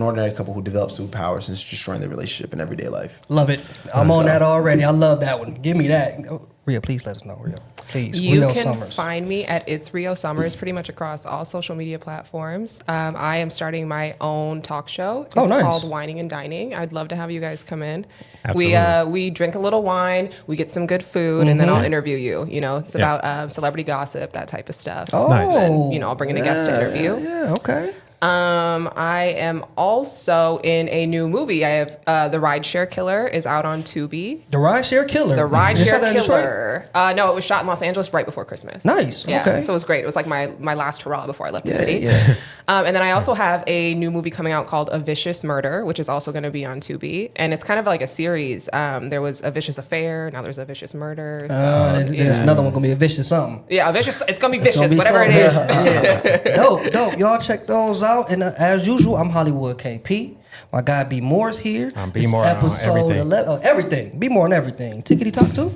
[SPEAKER 4] ordinary couple who develop superpowers and is destroying their relationship in everyday life.
[SPEAKER 1] Love it. I'm on that already. I love that one. Give me that. Rio, please let us know, Rio. Please.
[SPEAKER 3] You
[SPEAKER 1] Rio
[SPEAKER 3] can
[SPEAKER 1] Summers.
[SPEAKER 3] find me at It's Rio Summers pretty much across all social media platforms. I am starting my own talk show. It's
[SPEAKER 1] nice.
[SPEAKER 3] called Wining and Dining. I'd love to have you guys come in.
[SPEAKER 2] Absolutely.
[SPEAKER 3] We drink a little wine, we get some good food, and then I'll interview you. It's about celebrity gossip, that type of stuff.
[SPEAKER 1] Oh,
[SPEAKER 2] Nice.
[SPEAKER 3] And, I'll bring in a guest to interview.
[SPEAKER 1] Yeah, okay.
[SPEAKER 3] I am also in a new movie. I have The Rideshare Killer is out on Tubi.
[SPEAKER 1] The Rideshare Killer.
[SPEAKER 3] The
[SPEAKER 1] You shot that
[SPEAKER 3] Rideshare
[SPEAKER 1] in Detroit?
[SPEAKER 3] Killer. No, it was shot in Los Angeles right before Christmas.
[SPEAKER 1] Nice,
[SPEAKER 3] Yeah,
[SPEAKER 1] okay.
[SPEAKER 3] so it was great. It was like my last hurrah before I left the city.
[SPEAKER 1] Yeah.
[SPEAKER 3] And then I also have a new movie coming out called A Vicious Murder, which is also going to be on Tubi. And it's kind of like a series. There was A Vicious Affair. Now there's A Vicious Murder. So,
[SPEAKER 1] There's another one gonna be a vicious something.
[SPEAKER 3] yeah, a vicious. It's going to be
[SPEAKER 1] It's gonna
[SPEAKER 3] vicious,
[SPEAKER 1] be
[SPEAKER 3] whatever it is.
[SPEAKER 1] something. Dope. Y'all check those out. And as usual, I'm Hollywood KP. My guy B Moore's here.
[SPEAKER 2] I'm B
[SPEAKER 1] This
[SPEAKER 2] Moore on
[SPEAKER 1] episode
[SPEAKER 2] everything.
[SPEAKER 1] 11, everything. B More on everything. Tickety talk too.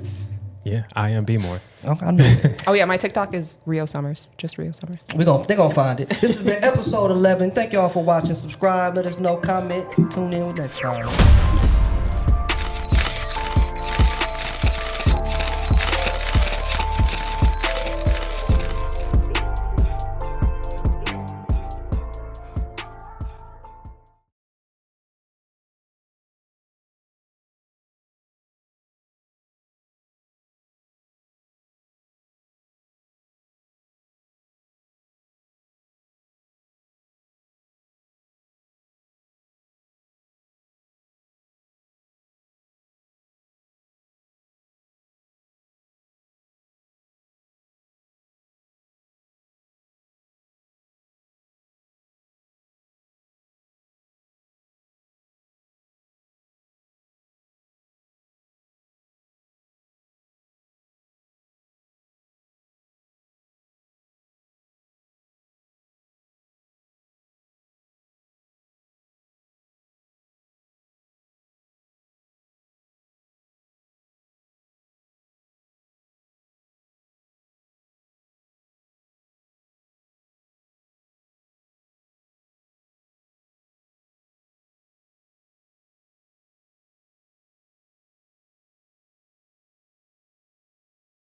[SPEAKER 2] Yeah, I am B more.
[SPEAKER 1] Okay, I knew it.
[SPEAKER 3] Oh yeah, my TikTok is Rio Summers, just Rio Summers.
[SPEAKER 1] They're gonna find it. This has been episode 11. Thank y'all for watching. Subscribe. Let us know. Comment. Tune in next time.